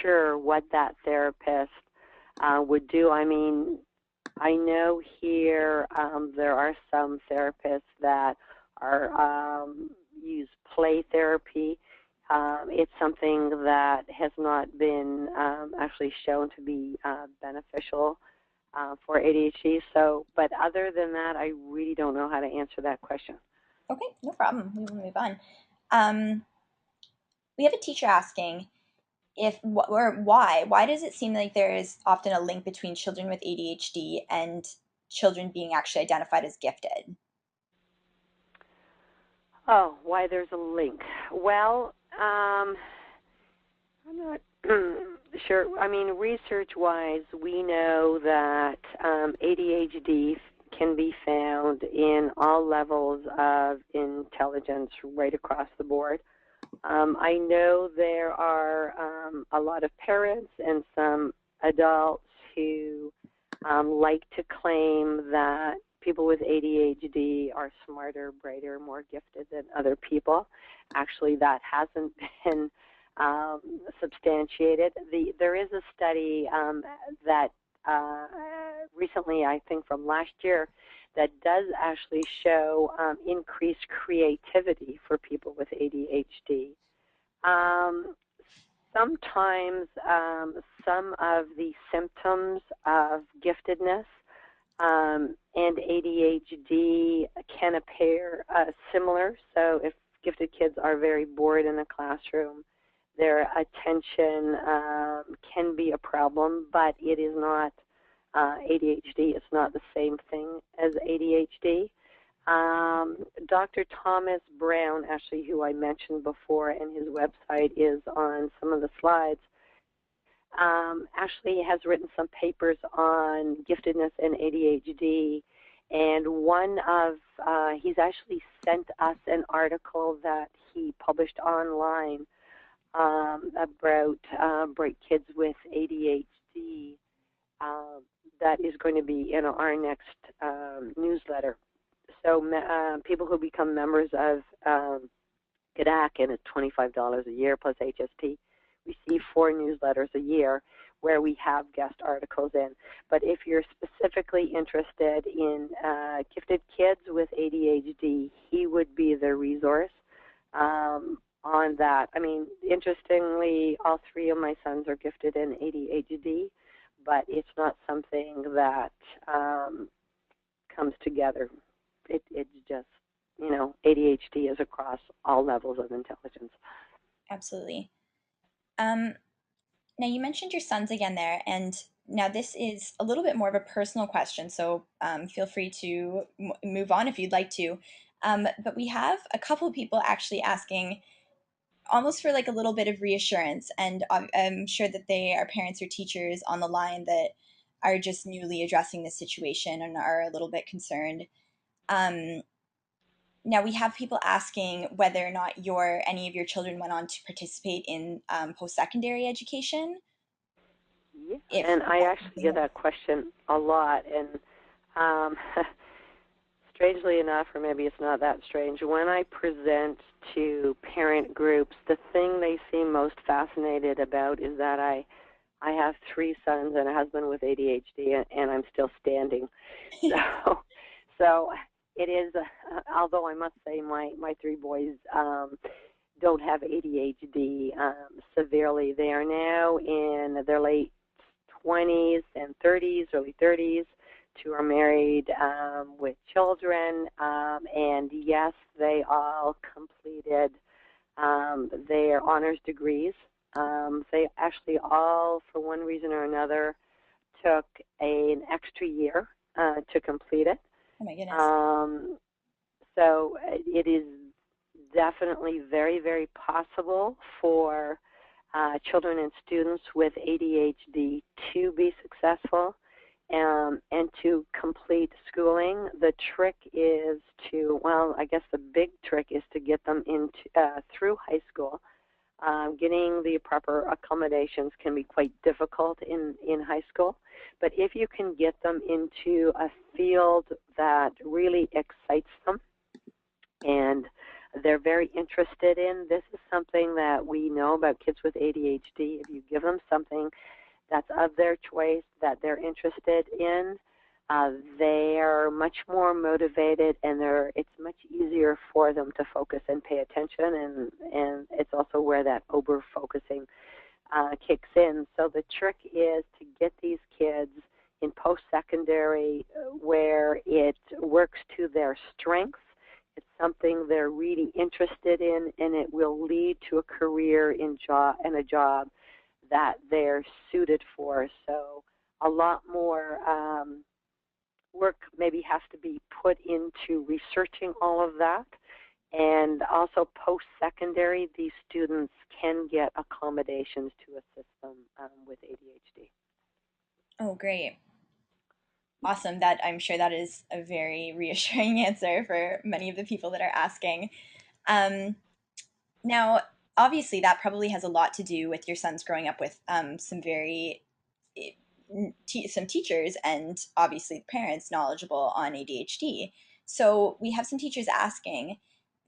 sure what that therapist would do. I mean, I know here there are some therapists that are use play therapy. It's something that has not been actually shown to be beneficial for ADHD. So, but other than that, I really don't know how to answer that question. Okay, no problem. We will move on. Um, we have a teacher asking if or why does it seem like there is often a link between children with ADHD and children being actually identified as gifted? Oh, why there's a link? Well, I'm not sure. I mean, research-wise, we know that ADHD can be found in all levels of intelligence right across the board. I know there are a lot of parents and some adults who like to claim that people with ADHD are smarter, brighter, more gifted than other people. Actually, that hasn't been substantiated. There is a study that recently, I think from last year, that does actually show increased creativity for people with ADHD. Sometimes some of the symptoms of giftedness and ADHD can appear similar. So if gifted kids are very bored in the classroom, their attention can be a problem, but it is not ADHD. It's not the same thing as ADHD. Dr. Thomas Brown, actually, who I mentioned before, and his website is on some of the slides, actually has written some papers on giftedness and ADHD, and he's actually sent us an article that he published online about bright kids with ADHD that is going to be in our next newsletter. So people who become members of CADDAC, and it's $25 a year plus HST, receive 4 newsletters a year where we have guest articles in. But if you're specifically interested in gifted kids with ADHD, he would be the resource on that. I mean, interestingly, all 3 of my sons are gifted in ADHD, but it's not something that comes together. It's just, ADHD is across all levels of intelligence. Absolutely. Now, you mentioned your sons again there, and now this is a little bit more of a personal question, so feel free to move on if you'd like to. But we have a couple of people actually asking, almost for like a little bit of reassurance. And I'm sure that they are parents or teachers on the line that are just newly addressing the situation and are a little bit concerned. Um, Now we have people asking whether or not any of your children went on to participate in post-secondary education. Yeah, If and I that's actually something get that question a lot, and um, strangely enough, or maybe it's not that strange, when I present to parent groups, the thing they seem most fascinated about is that I have 3 sons and a husband with ADHD, and I'm still standing. So, so it is. Although I must say, my 3 boys don't have ADHD severely. They are now in their late 20s and 30s, early 30s. 2 are married with children, and yes, they all completed their honors degrees. They actually all, for one reason or another, took an extra year to complete it. Oh my goodness. So it is definitely very, very possible for children and students with ADHD to be successful and to complete schooling. The trick is I guess the big trick is to get them through high school. Getting the proper accommodations can be quite difficult in high school, but if you can get them into a field that really excites them and they're very interested in, this is something that we know about kids with ADHD. If you give them something that's of their choice, that they're interested in, they are much more motivated, and it's much easier for them to focus and pay attention, and it's also where that over-focusing kicks in. So the trick is to get these kids in post-secondary where it works to their strengths. It's something they're really interested in, and it will lead to a career and a job that they're suited for. So a lot more work maybe has to be put into researching all of that. And also post-secondary, these students can get accommodations to assist them with ADHD. Oh, great. Awesome. I'm sure that is a very reassuring answer for many of the people that are asking. Um, Now, obviously, that probably has a lot to do with your sons growing up with some teachers and obviously parents knowledgeable on ADHD. So we have some teachers asking.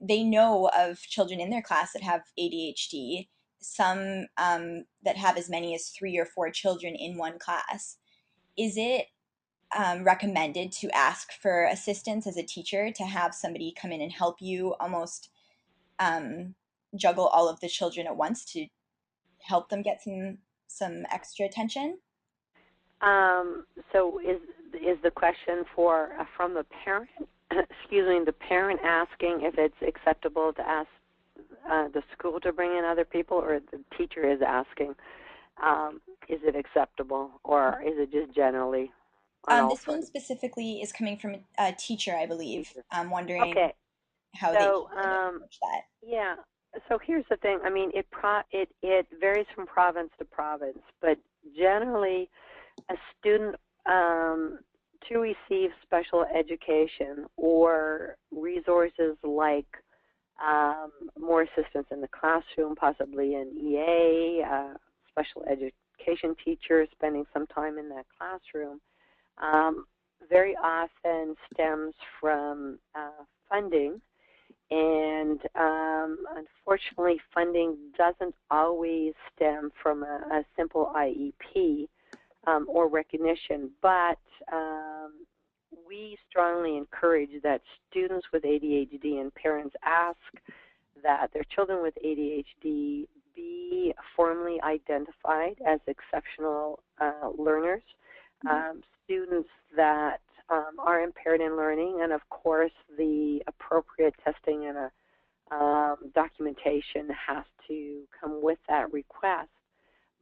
They know of children in their class that have ADHD. Some that have as many as 3 or 4 children in one class. Is it recommended to ask for assistance as a teacher to have somebody come in and help you almost um, juggle all of the children at once to help them get some extra attention? So is the question from the parent? Excuse me, the parent asking if it's acceptable to ask the school to bring in other people, or the teacher is asking, is it acceptable, or is it just generally on all This one fronts? specifically is coming from a teacher, I believe. Teacher. I'm wondering Okay, how they so should approach that. yeah. So here's the thing. I mean, it varies from province to province, but generally, a student to receive special education or resources like more assistance in the classroom, possibly an EA, special education teacher spending some time in that classroom, um, very often stems from funding. And unfortunately, funding doesn't always stem from a simple IEP or recognition, but we strongly encourage that students with ADHD and parents ask that their children with ADHD be formally identified as exceptional learners, students that are impaired in learning, and of course the appropriate testing and documentation has to come with that request.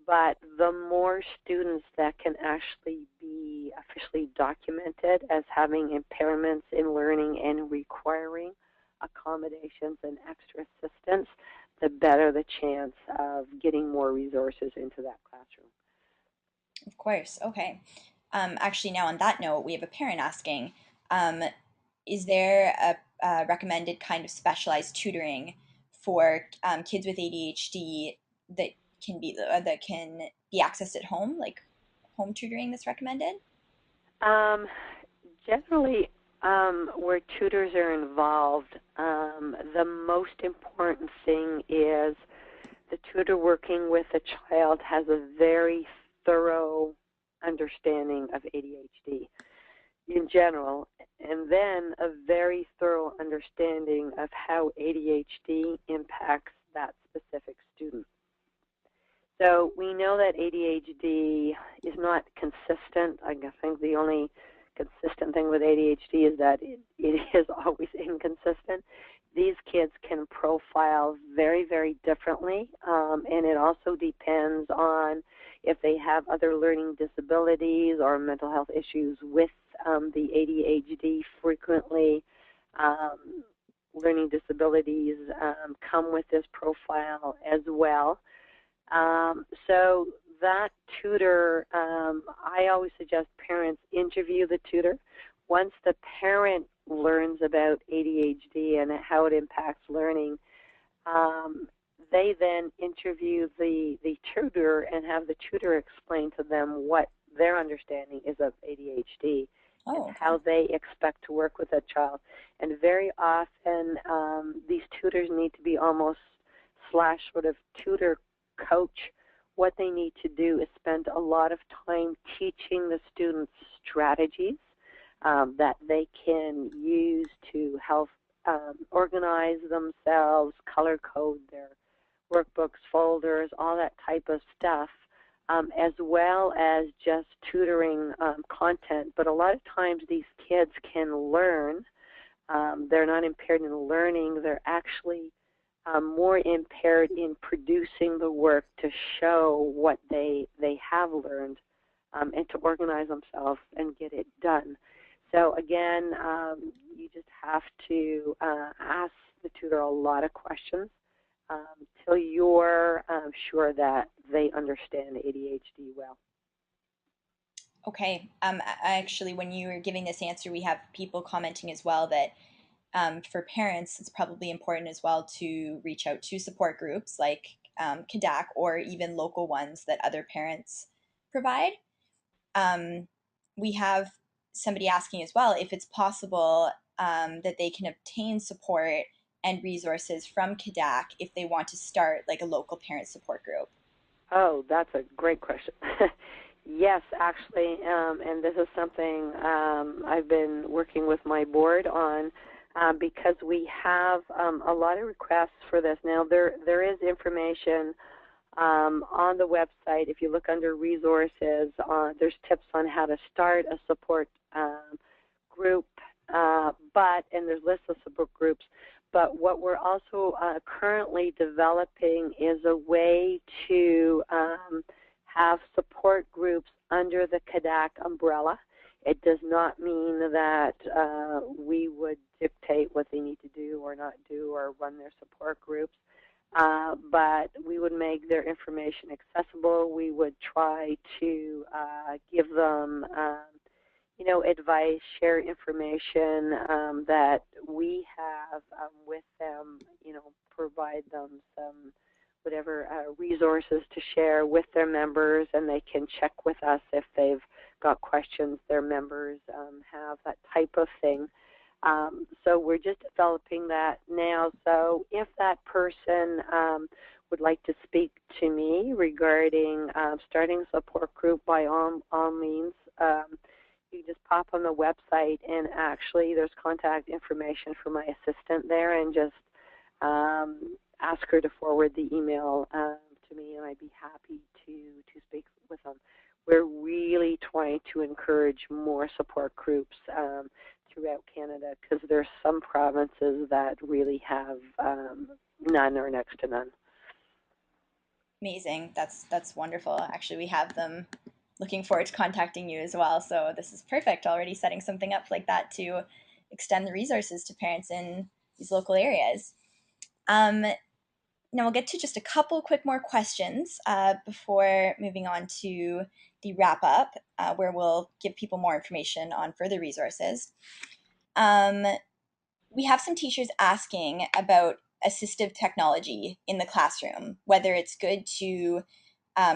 But the more students that can actually be officially documented as having impairments in learning and requiring accommodations and extra assistance, the better the chance of getting more resources into that classroom. Of course. Okay. Actually, now on that note, we have a parent asking, um, is there a recommended kind of specialized tutoring for kids with ADHD that can be accessed at home, like home tutoring that's recommended? Um, Generally, where tutors are involved, the most important thing is the tutor working with a child has a very thorough understanding of ADHD in general, and then a very thorough understanding of how ADHD impacts that specific student. So we know that ADHD is not consistent. I think the only consistent thing with ADHD is that it is always inconsistent. These kids can profile very, very differently, and it also depends on if they have other learning disabilities or mental health issues with the ADHD. Frequently, learning disabilities come with this profile as well. So that tutor, I always suggest parents interview the tutor. Once the parent learns about ADHD and how it impacts learning, they then interview the tutor and have the tutor explain to them what their understanding is of ADHD and Oh, okay. how they expect to work with a child. And very often, these tutors need to be almost slash sort of tutor coach. What they need to do is spend a lot of time teaching the students strategies that they can use to help organize themselves, color code their workbooks, folders, all that type of stuff, as well as just tutoring content. But a lot of times these kids can learn. They're not impaired in learning. They're actually more impaired in producing the work to show what they have learned and to organize themselves and get it done. So again, you just have to ask the tutor a lot of questions till you're sure that they understand ADHD well. Okay. Actually, when you were giving this answer, we have people commenting as well that for parents, it's probably important as well to reach out to support groups like CADDAC or even local ones that other parents provide. We have somebody asking as well if it's possible that they can obtain support and resources from CADDAC if they want to start like a local parent support group. Oh, that's a great question. Yes, actually, and this is something I've been working with my board on because we have a lot of requests for this. Now, there is information on the website. If you look under resources, there's tips on how to start a support group, and there's lists of support groups. But what we're also currently developing is a way to have support groups under the CADDAC umbrella. It does not mean that we would dictate what they need to do or not do or run their support groups, but we would make their information accessible. We would try to give them advice, share information that we have with them, provide them some whatever resources to share with their members, and they can check with us if they've got questions their members have, that type of thing. So we're just developing that now. So if that person would like to speak to me regarding starting a support group, by all means, you just pop on the website, and actually there's contact information for my assistant there, and just ask her to forward the email to me, and I'd be happy to speak with them. We're really trying to encourage more support groups throughout Canada because there's some provinces that really have none or next to none. Amazing. That's wonderful. Actually, we have them looking forward to contacting you as well. So this is perfect. Already setting something up like that to extend the resources to parents in these local areas. Um, Now we'll get to just a couple quick more questions before moving on to the wrap up, where we'll give people more information on further resources. We have some teachers asking about assistive technology in the classroom, whether it's good to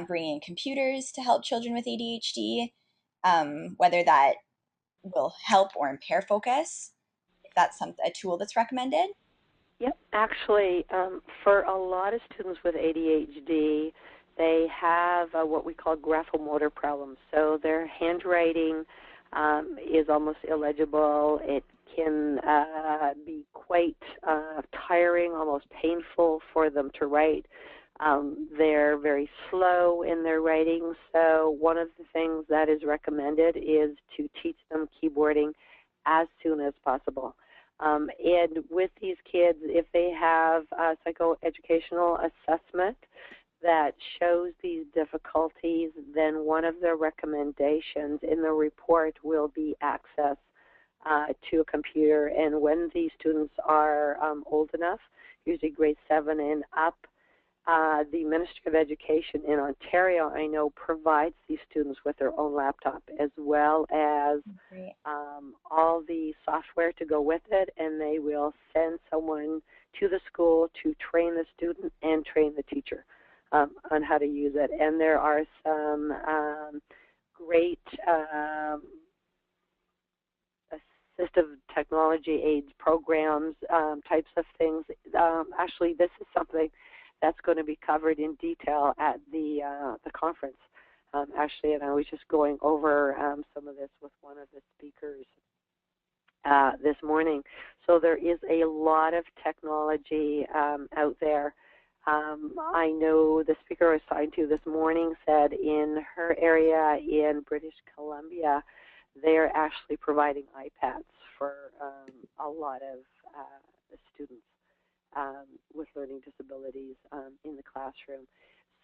bring in computers to help children with ADHD, whether that will help or impair focus, if that's a tool that's recommended. Yep, actually, for a lot of students with ADHD, they have what we call graphomotor problems. So their handwriting is almost illegible. It can be quite tiring, almost painful for them to write. They're very slow in their writing, so one of the things that is recommended is to teach them keyboarding as soon as possible. And with these kids, if they have a psychoeducational assessment that shows these difficulties, then one of the recommendations in the report will be access to a computer. And when these students are old enough, usually grade 7 and up, the Ministry of Education in Ontario, I know, provides these students with their own laptop, as well as all the software to go with it, and they will send someone to the school to train the student and train the teacher on how to use it. And there are some great assistive technology aids programs, types of things. Actually, this is something that's going to be covered in detail at the conference. Actually, and I was just going over some of this with one of the speakers this morning. So there is a lot of technology out there. I know the speaker I was talking to this morning said in her area in British Columbia, they're actually providing iPads for a lot of students with learning disabilities in the classroom.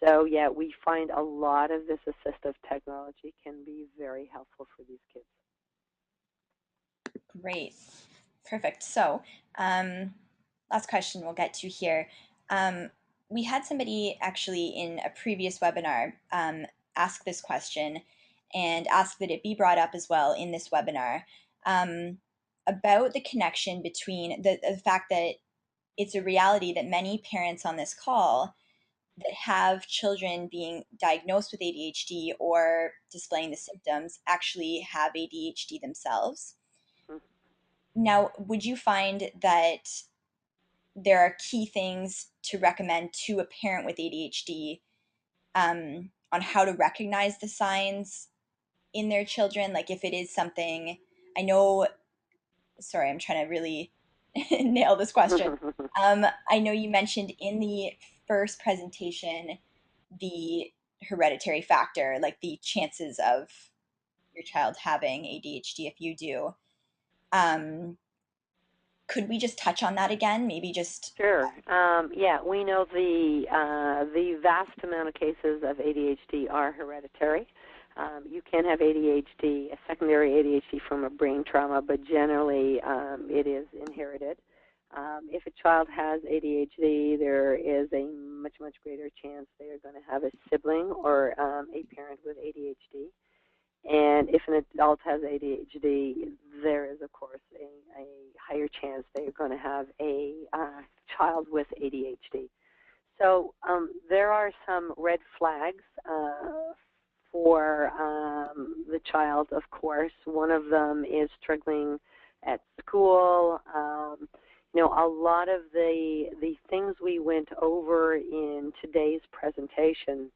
So yeah, we find a lot of this assistive technology can be very helpful for these kids. Great. Perfect. So last question we'll get to here. We had somebody actually in a previous webinar ask this question and ask that it be brought up as well in this webinar about the connection between the fact that it's a reality that many parents on this call that have children being diagnosed with ADHD or displaying the symptoms actually have ADHD themselves. Mm-hmm. Now, would you find that there are key things to recommend to a parent with ADHD on how to recognize the signs in their children? Like if it is something, I know, sorry, I'm trying to really nail this question. I know you mentioned in the first presentation the hereditary factor, like the chances of your child having ADHD if you do. Could we just touch on that again? Maybe just Sure. Yeah, we know the vast amount of cases of ADHD are hereditary. You can have ADHD, a secondary ADHD from a brain trauma, but generally it is inherited. If a child has ADHD, there is a much, much greater chance they are going to have a sibling or a parent with ADHD. And if an adult has ADHD, there is, of course, a higher chance they are going to have a child with ADHD. So there are some red flags for the child, of course. One of them is struggling at school. You know, a lot of the things we went over in today's presentation,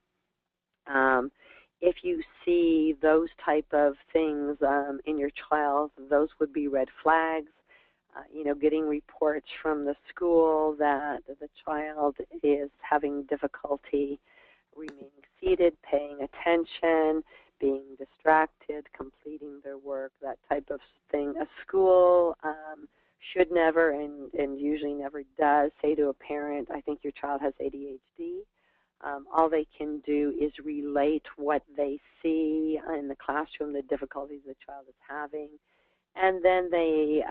if you see those type of things in your child, those would be red flags. You know, getting reports from the school that the child is having difficulty remaining seated, paying attention, being distracted, completing their work, that type of thing. A school should never and usually never does say to a parent, I think your child has ADHD. All they can do is relate what they see in the classroom, the difficulties the child is having, and then they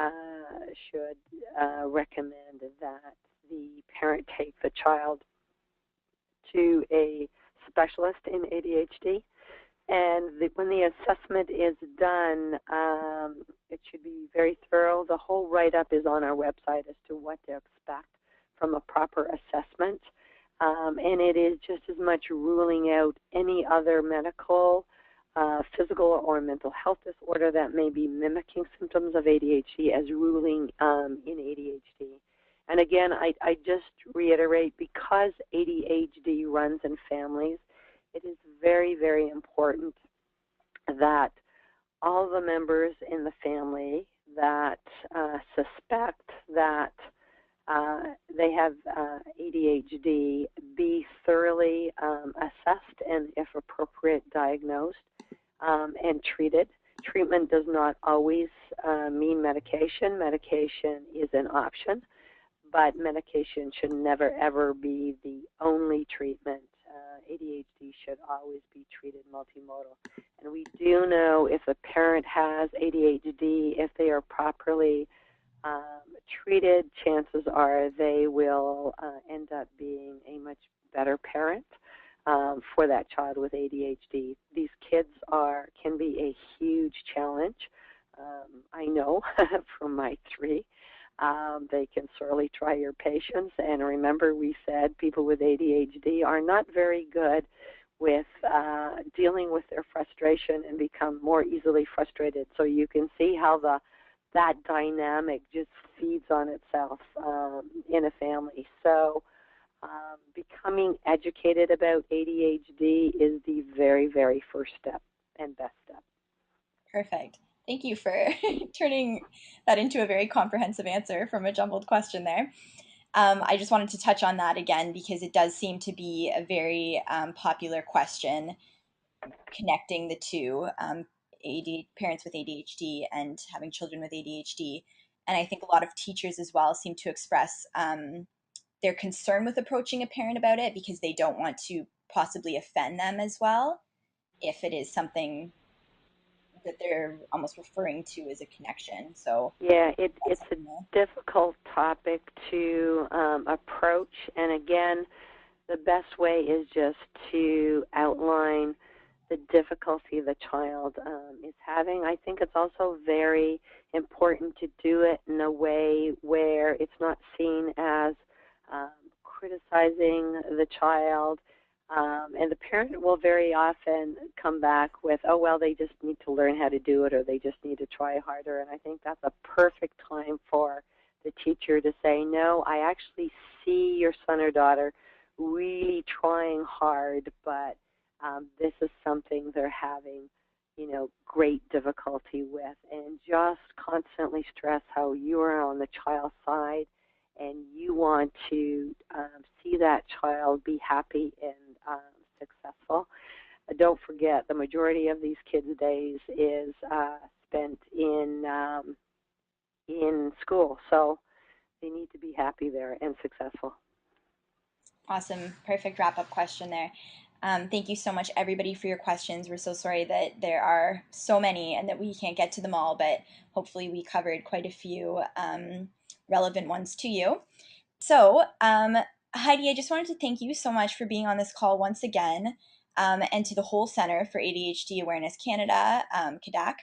should recommend that the parent take the child to a specialist in ADHD. And when the assessment is done, it should be very thorough. The whole write-up is on our website as to what to expect from a proper assessment. And it is just as much ruling out any other medical, physical, or mental health disorder that may be mimicking symptoms of ADHD as ruling in ADHD. And again, I just reiterate, because ADHD runs in families, it is very, very important that all the members in the family that suspect that they have ADHD be thoroughly assessed and, if appropriate, diagnosed and treated. Treatment does not always mean medication. Medication is an option, but medication should never, ever be the only treatment. ADHD should always be treated multimodal. And we do know if a parent has ADHD, if they are properly treated, chances are they will end up being a much better parent for that child with ADHD. These kids can be a huge challenge. I know from my three. They can sorely try your patience. And remember, we said people with ADHD are not very good with dealing with their frustration and become more easily frustrated. So you can see how that dynamic just feeds on itself in a family. So becoming educated about ADHD is the very, very first step and best step. Perfect. Thank you for turning that into a very comprehensive answer from a jumbled question there. I just wanted to touch on that again because it does seem to be a very popular question, connecting the two, parents with ADHD and having children with ADHD. And I think a lot of teachers as well seem to express their concern with approaching a parent about it because they don't want to possibly offend them as well if it is something that they're almost referring to as a connection. So yeah, it's a difficult topic to approach. And again, the best way is just to outline the difficulty the child is having. I think it's also very important to do it in a way where it's not seen as criticizing the child. And the parent will very often come back with, oh, well, they just need to learn how to do it, or they just need to try harder. And I think that's a perfect time for the teacher to say, no, I actually see your son or daughter really trying hard, but this is something they're having, great difficulty with. And just constantly stress how you are on the child's side and you want to see that child be happy and successful. Don't forget, the majority of these kids' days is spent in school, so they need to be happy there and successful. Awesome. Perfect wrap-up question there. Thank you so much, everybody, for your questions. We're so sorry that there are so many and that we can't get to them all, but hopefully we covered quite a few relevant ones to you. So, Heidi, I just wanted to thank you so much for being on this call once again, and to the whole Center for ADHD Awareness Canada, CADDAC,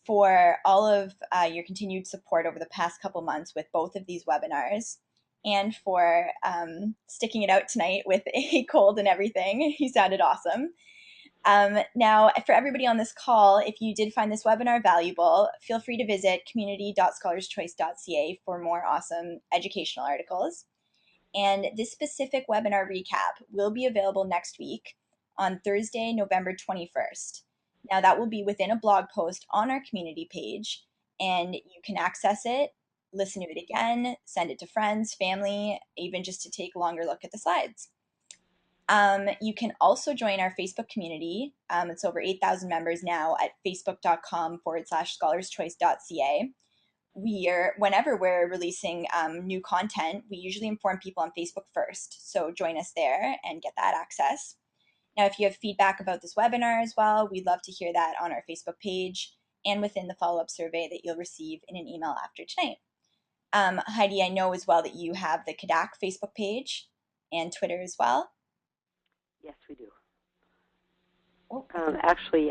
for all of your continued support over the past couple months with both of these webinars, and for sticking it out tonight with a cold and everything. You sounded awesome. Now, for everybody on this call, if you did find this webinar valuable, feel free to visit community.scholarschoice.ca for more awesome educational articles. And this specific webinar recap will be available next week on Thursday, November 21st. Now, that will be within a blog post on our community page, and you can access it, listen to it again, send it to friends, family, even just to take a longer look at the slides. You can also join our Facebook community. It's over 8,000 members now at facebook.com/scholarschoice.ca. Whenever we're releasing new content, we usually inform people on Facebook first. So join us there and get that access. Now, if you have feedback about this webinar as well, we'd love to hear that on our Facebook page and within the follow-up survey that you'll receive in an email after tonight. Heidi, I know as well that you have the CADDAC Facebook page and Twitter as well. Yes, we do. Oh, actually,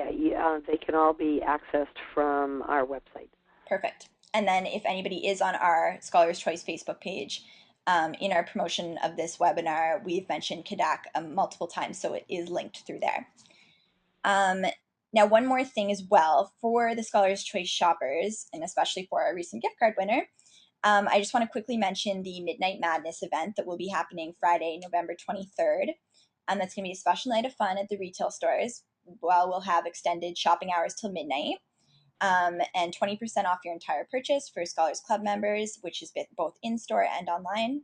they can all be accessed from our website. perfect. And then if anybody is on our Scholars Choice Facebook page, in our promotion of this webinar, we've mentioned CADDAC multiple times, so it is linked through there. Now, one more thing as well for the Scholars Choice shoppers, and especially for our recent gift card winner, I just want to quickly mention the Midnight Madness event that will be happening Friday, November 23rd. That's going to be a special night of fun at the retail stores. Well, we'll have extended shopping hours till midnight. And 20% off your entire purchase for Scholars Club members, which is both in-store and online.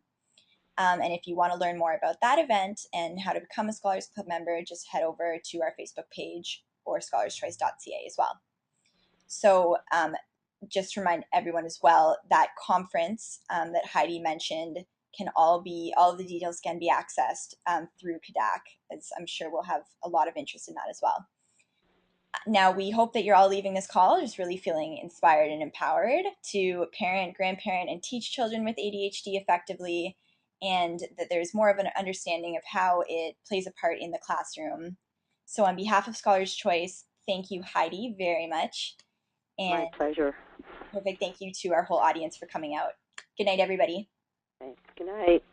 And if you want to learn more about that event and how to become a Scholars Club member, just head over to our Facebook page or scholarschoice.ca as well. So just to remind everyone as well, that conference that Heidi mentioned all of the details can be accessed through CADDAC, as I'm sure we'll have a lot of interest in that as well. Now, we hope that you're all leaving this call just really feeling inspired and empowered to parent, grandparent, and teach children with ADHD effectively, and that there's more of an understanding of how it plays a part in the classroom. So on behalf of Scholars Choice, thank you, Heidi, very much. And my pleasure. Perfect. Thank you to our whole audience for coming out. Good night, everybody. Okay. Good night.